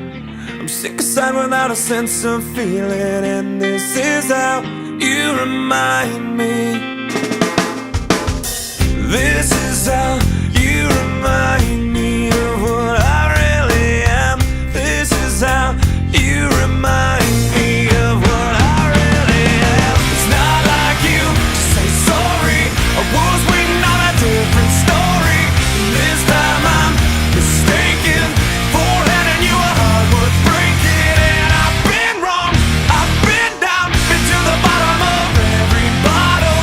I'm sick aside without a sense of feeling. And this is how you remind me. This is how you remind me of what I really am. This is how you remind me of what I really am. It's not like you to say sorry. I was waiting on a different story. This time I'm mistaken for handing you a heart worth breaking. And I've been wrong, I've been down, been to the bottom of every bottle.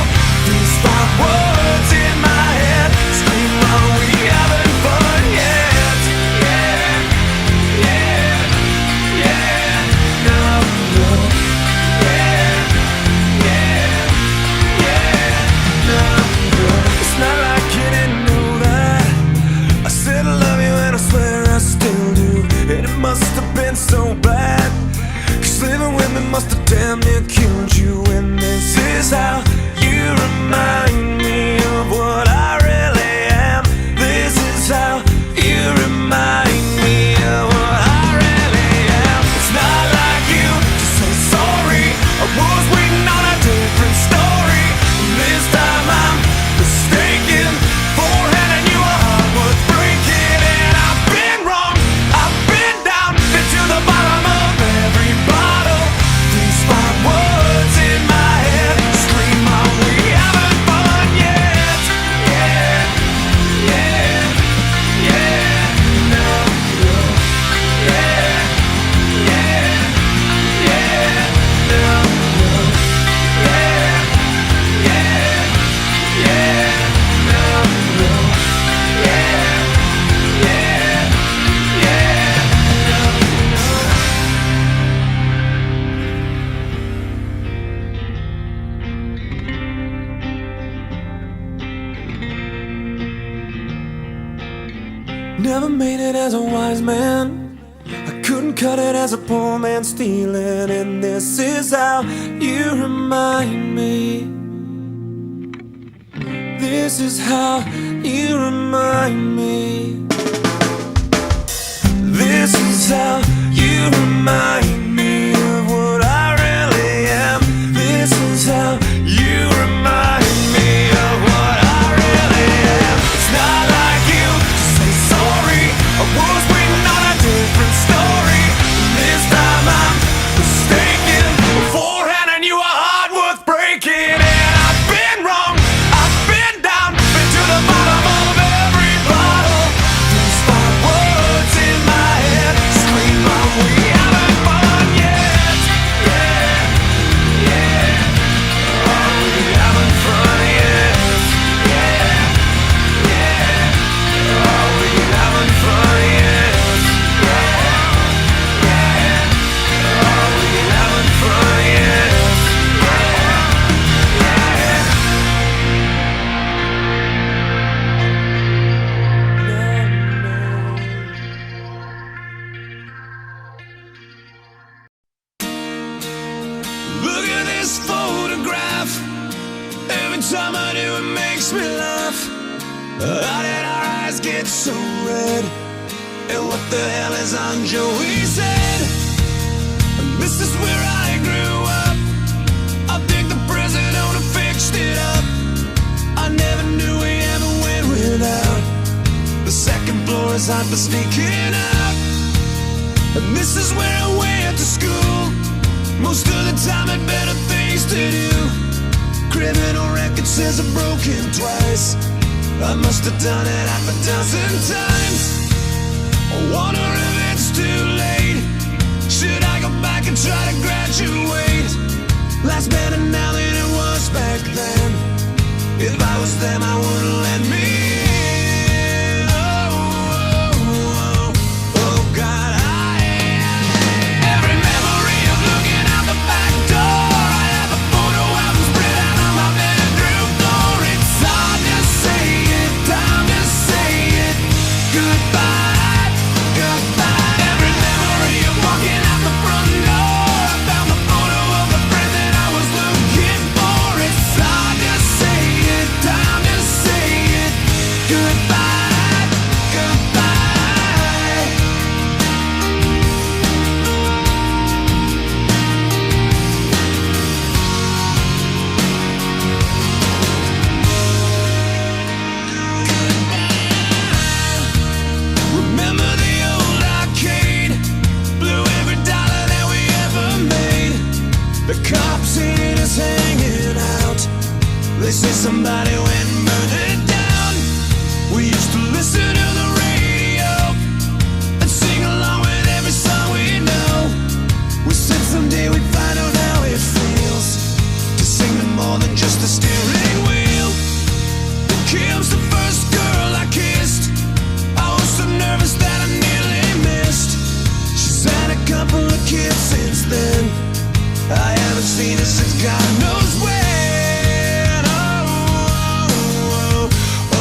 Never made it as a wise man, I couldn't cut it as a poor man stealing. And this is how you remind me. This is how you remind me. This is how you remind me of what I really am. This is how you remind me of what I really am. It's not like you to say sorry. I was waiting on a different story. This time I'm mistaken for handing you a heart worth breaking. And I've been wrong, I've been down, been to the bottom of every bottle. These five words in my head scream out, we haven't fun yet. Yeah, yeah. Are we having fun yet? Yeah, yeah. Are we having fun yet? Yeah, yeah. Are we having fun yet? Look at this photograph. Every time I do it makes me laugh. How did our eyes get so red? And what the hell is on Joey's head? And this is where I grew up. I think the president owner fixed it up. I never knew we ever went without. The second floor is hot for sneaking up. And this is where I went to school. Most of the time had better things to do. Criminal record says I'm broken twice. I must have done it half a dozen times. I wonder if it's too late. Should I go back and try to graduate? Life's better now than it was back then. If I was them, I wouldn't let me in. Oh, God, every memory of looking out the back door. I have a photo album spread out on my bedroom floor. It's hard to say it, time to say it. Goodbye, goodbye. Every memory of walking out the front door. I found the photo of the friend that I was looking for. It's hard to say it, time to say it. Goodbye, goodbye. Remember the old arcade? Blew every dollar that we ever made. The cops seen us hanging out. They say somebody went and burned it down. We used to listen to the radio and sing along with every song we know. We said someday we'd find out how it feels to sing to more than just a steering wheel. Kim's the first girl I kissed. I was so nervous that I nearly missed. She's had a couple of kids since then. I haven't seen her since God knows when.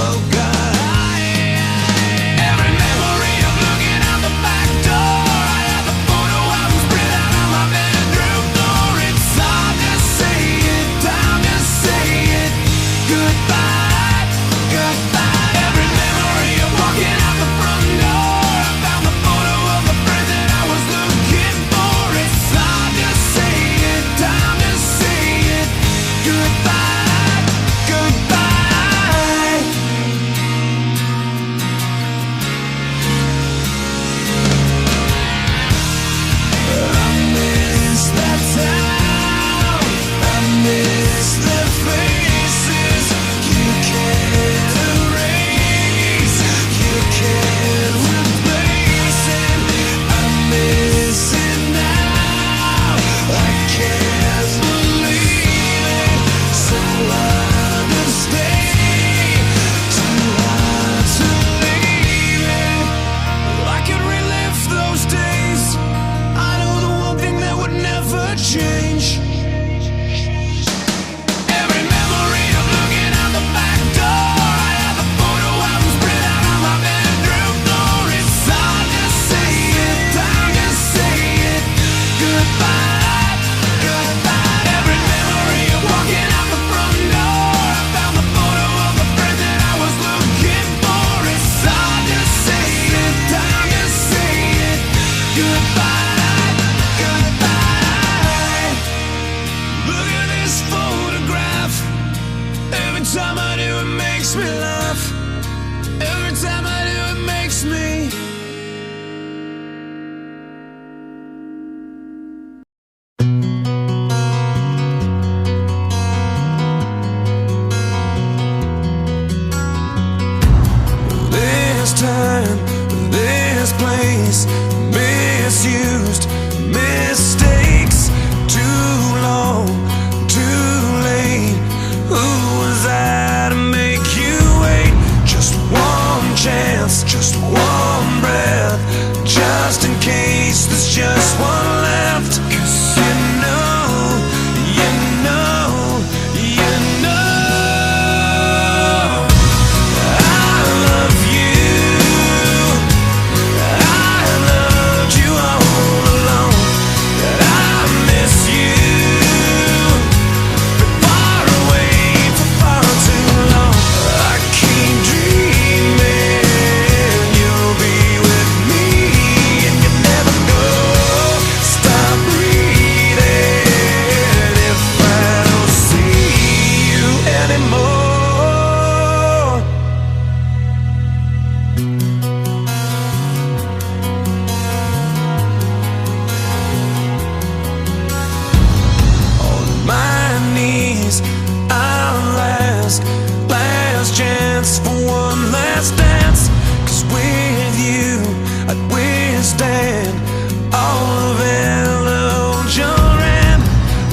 Oh, God, every memory of looking out the back door. I have the photo album spread out on my bedroom floor. It's hard to say it, time to say it. makes me laugh. Every time I do, it makes me. This time, this place, misused, mistakes, too long, too late. Who was I to make you wait? Just one chance, just one breath, just in case there's just one left. 'Cause you know, you know, you know I love you. I loved you all along. That I miss you. Been far away for far too long. I keep dreaming you'll be with me, and you never know. Stop breathing if I don't see you anymore. On my knees, I'll ask, last chance for one last dance. 'Cause with you, I'd withstand all of illusion.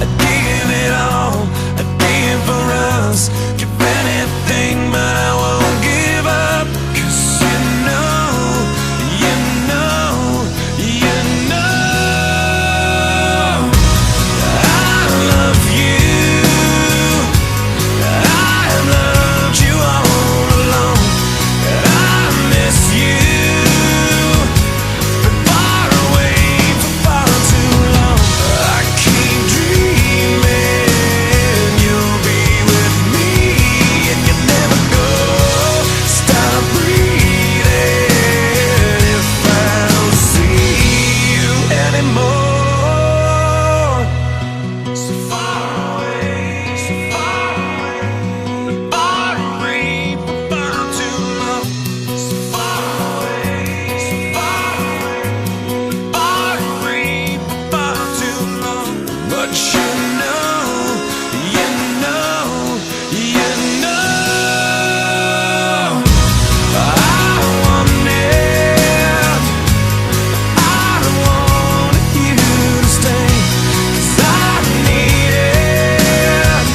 I'd give it all, I'd give for us. Give anything, but I won't give up. 'Cause you know, you know, you know I love you. I loved you all along. And I miss you. Been far away for far too long. I keep dreaming you'll be with me, and you never go. Stop breathing if I don't see you anymore. So far away, so far away, far away for far too long. So far away, so far away, far away for far too long. But you know, you know, you know I want it. I want you to stay. 'Cause I need it.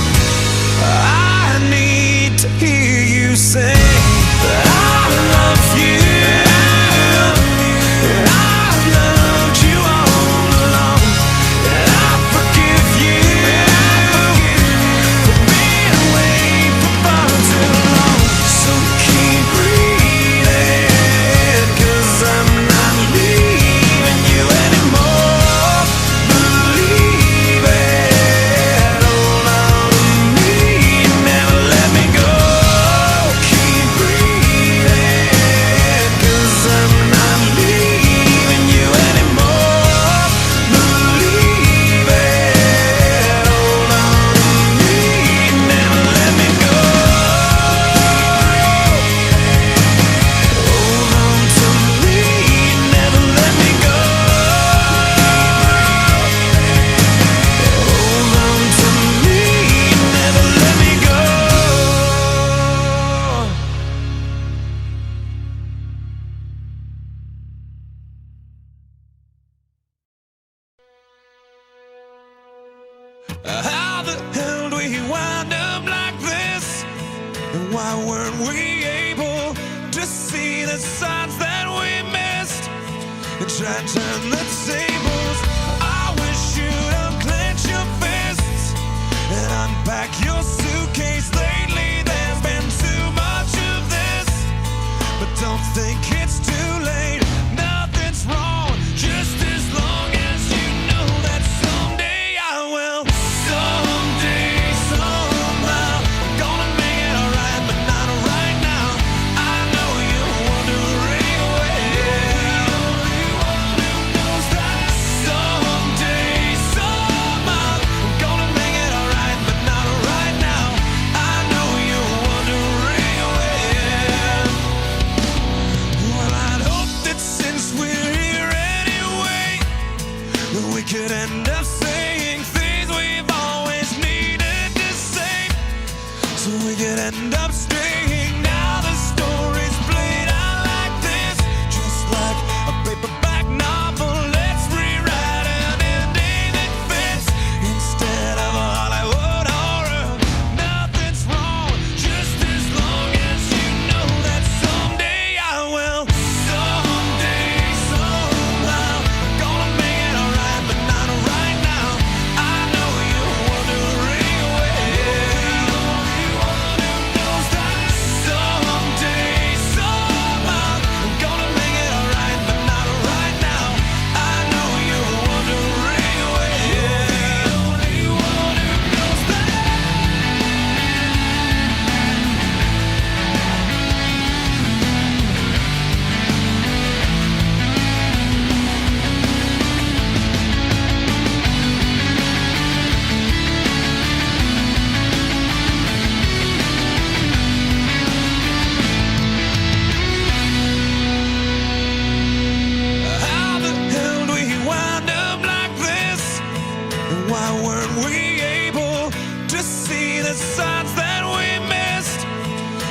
I need to hear you say that I love you. And I loved you all along. And I forgive you for being away for far too long. So keep breathing, 'cause I'm not leaving you anymore. Believe it, hold on to me, never let me go. Keep breathing, 'cause I'm not leaving you anymore. Believe it, hold on to me, never let me go. Hold on to me, never let me go. Hold on to me, never let me go. How the hell do we wind up like this? And why weren't we able to see the signs that we missed? And try to turn the tables. I wish you'd unclench your fists and unpack your suitcase. Lately there's been too much of this, but don't think it's too late. Nothing's wrong, just as long as you know that someday I will. Someday, somehow, gonna make it alright, but not right now. I know you're wondering well. Who knows that someday so we could end up staying. Now the story's played out like this, just like a paperback novel. Let's rewrite an ending that fits instead of a Hollywood horror. Nothing's wrong, just as long as you know that someday I will. Someday, somehow, gonna make it alright, but not right now. I know you want to ring away. Someday, somehow, gonna make it alright, but not right now. I know you want to ring away. The only one who knows that. How the hell do we wind up like this? And why weren't we able to see the signs that we missed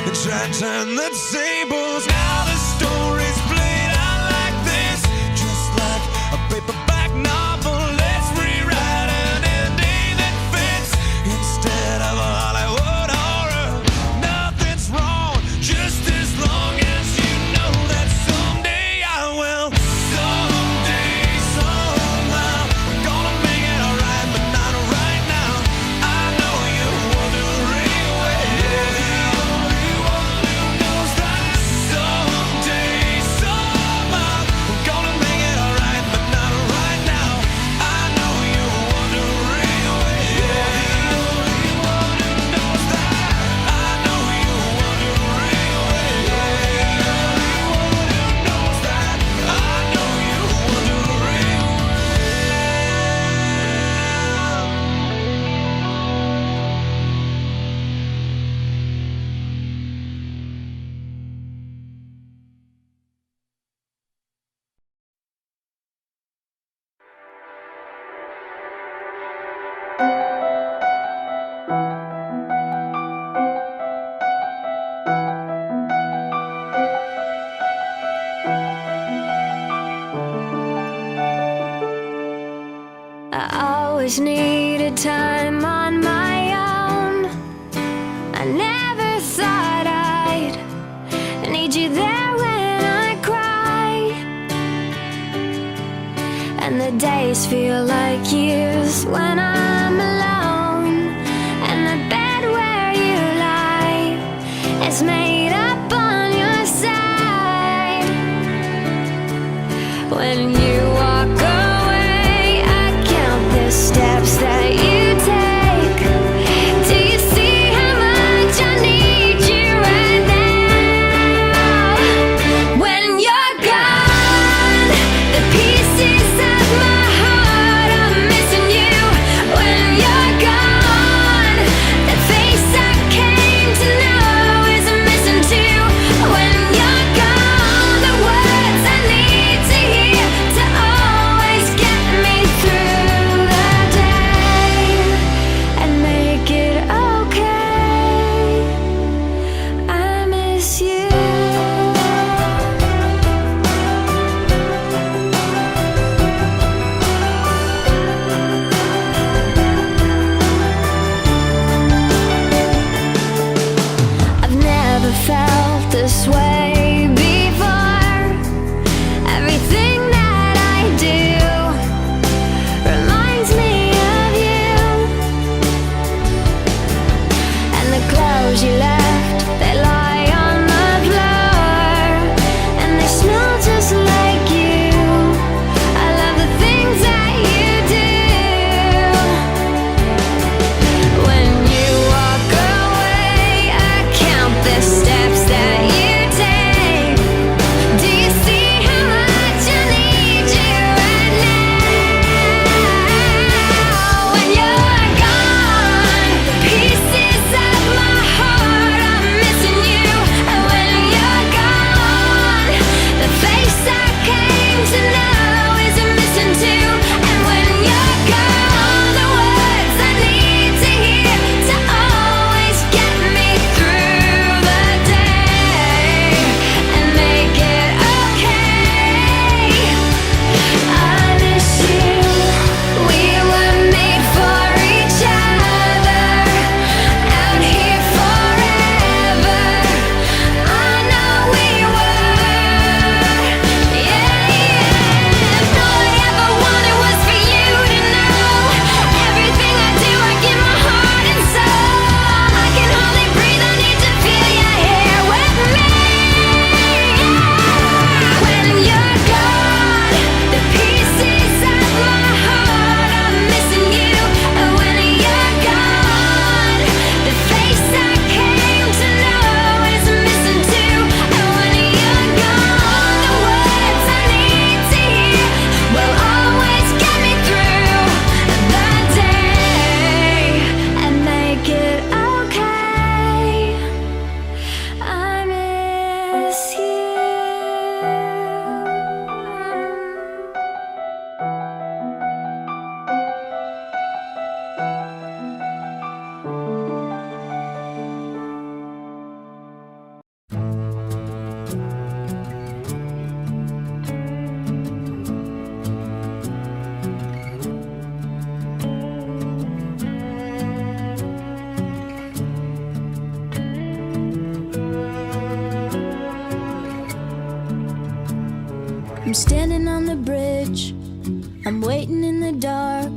and try and turn the tables? Now the story's played out like this, just like a paperback novel. Let's rewrite an ending that fits instead of a Hollywood horror. Nothing's wrong, just as long as you know that someday I will. Someday, somehow, gonna make it alright, but not right now. I know you want to ring away. The only one who knows that. Someday, somehow, gonna make it alright, but not right now. I know you want to ring away. The only one who knows that. I know you want to ring away. The only one who knows that. I know you want to ring away. I always needed time on my own. I never thought I'd need you there when I cry. And the days feel like years when I'm alone. And the bed where you lie is made up on your side. When you walk away, I count the steps that you take. Do you see how much I need you right now? When you're gone, the pieces of my heart are missing you. When you're gone, the face I came to know is missing I'm standing on the bridge, I'm waiting in the dark.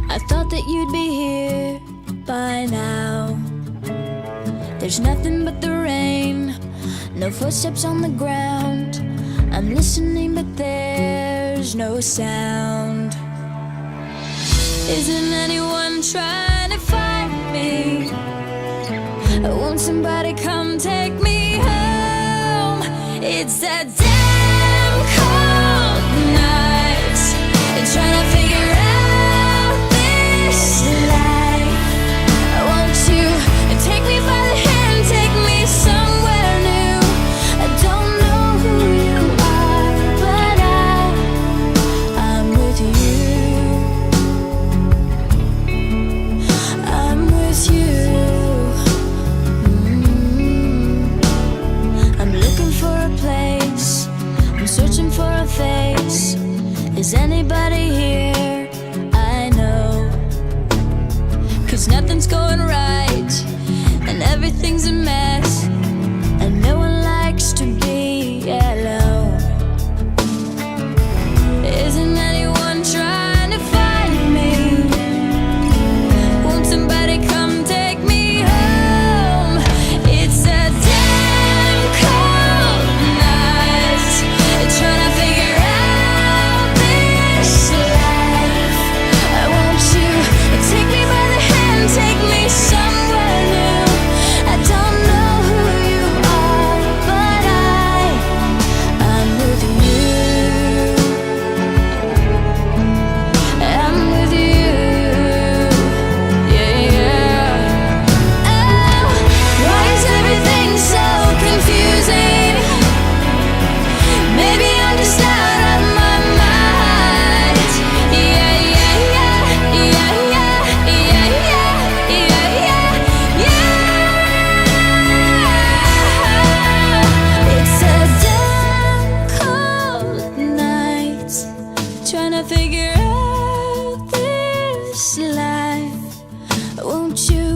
I thought that you'd be here by now. There's nothing but the rain, no footsteps on the ground. I'm listening but there's no sound. Isn't anyone trying to find me? Won't somebody come take me home? It's a damn cold night, trying to figure out this life. Won't you take me by the hand, take me somewhere new? I don't know who you are, but I'm with you. I'm with you. I'm looking for a place, I'm searching for a face. Is anybody here? I know. 'Cause nothing's going right, and everything's a mess, and no one likes to be alone. Isn't anyone trying to find me? Won't somebody come take me home? It's a damn cold night, trying to figure out this life. Won't you take me by the hand, take me somewhere new? I don't know who you are, but I'm with you. I'm with you. Yeah, yeah. Oh, why is everything so confusing? Maybe I'm just out of my mind. Yeah, yeah, yeah, yeah, yeah, yeah, yeah, yeah, yeah. It's a damn cold night, trying to figure out this life. Won't you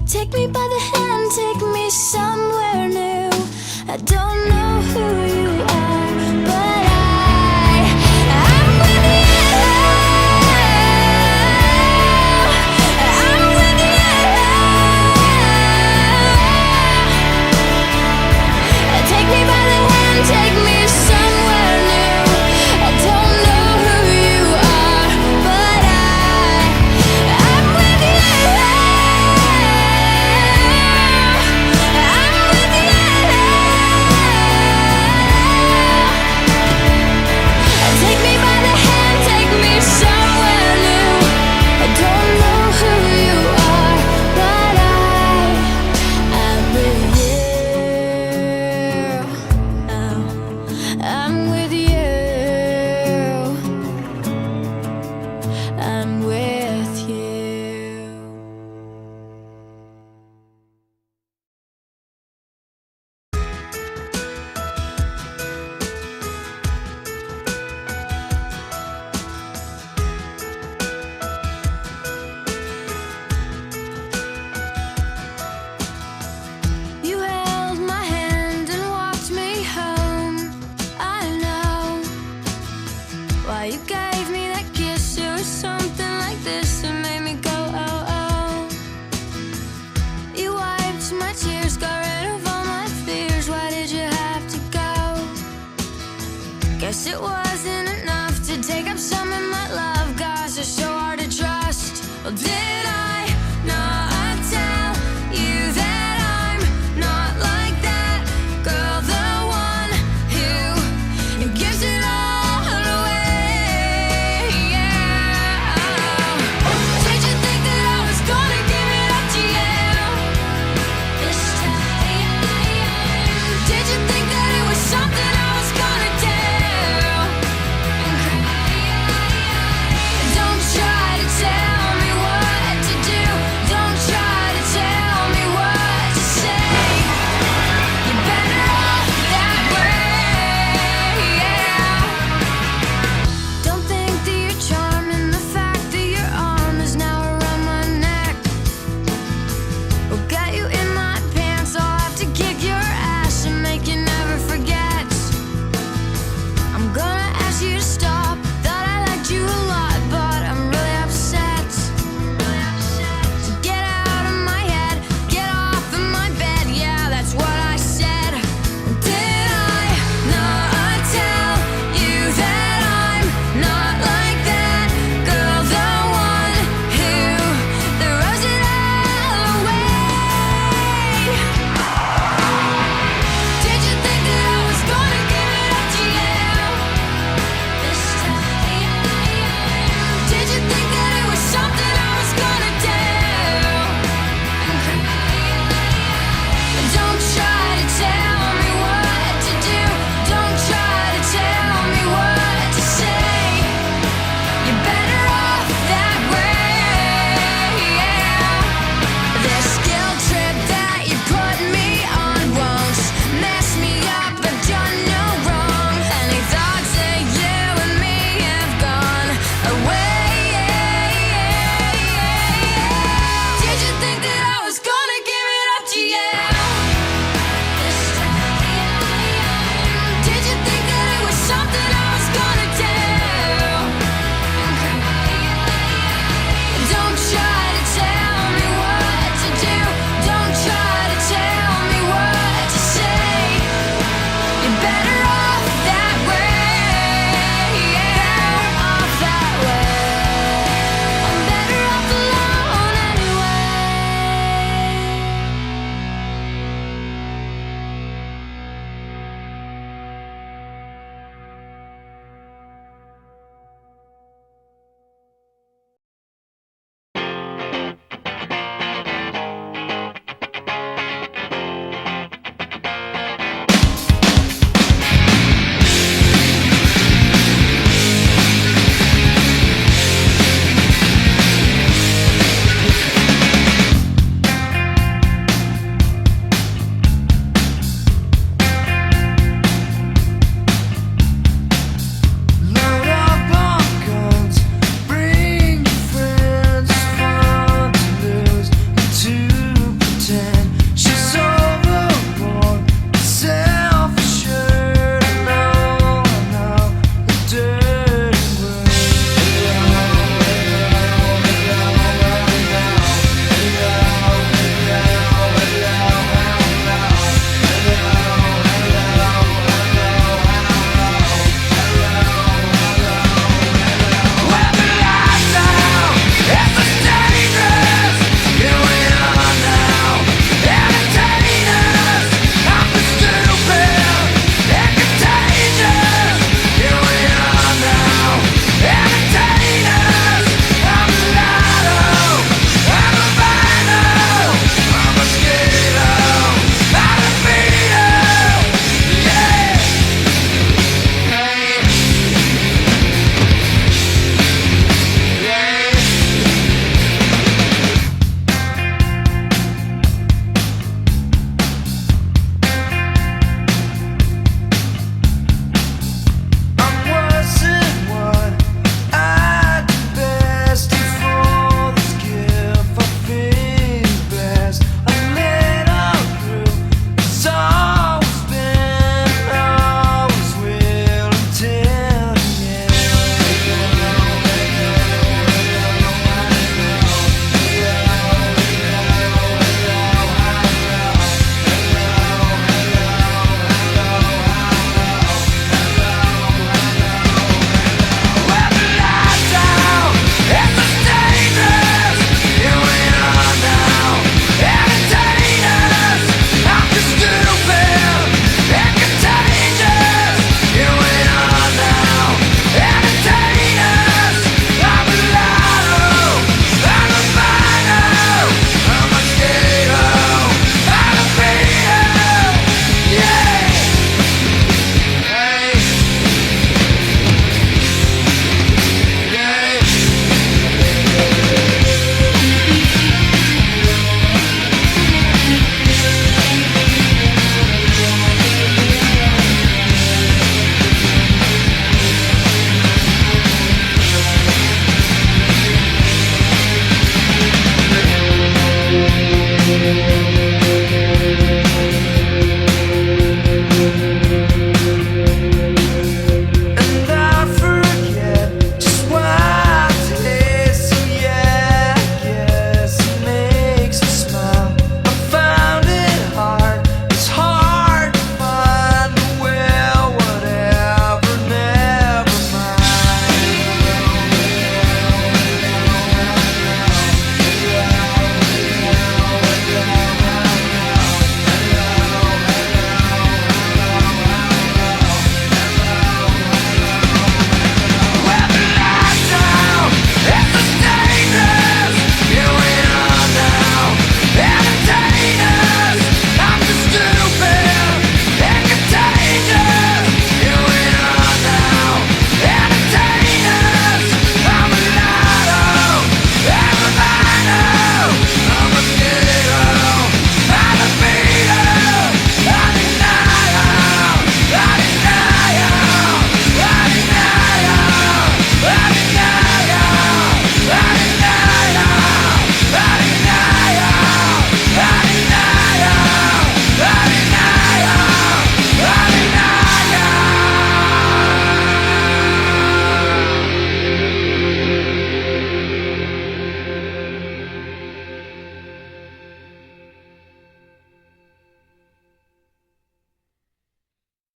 take me by the hand, take me somewhere new? I don't know who you are, but I'm with you. I'm with you. Take me by the hand, take me somewhere new. I don't know who you are, but I'm with you. I'm with you. Take me by the hand, take me somewhere new. I don't know who you are, but I'm with you. I'm with you. I'm with you. You held my hand and walked me home. I know why you gave me that kiss. It was something like this that made me go, oh, oh. You wiped my tears, got rid of all my fears. Why did you have to go? Guess it was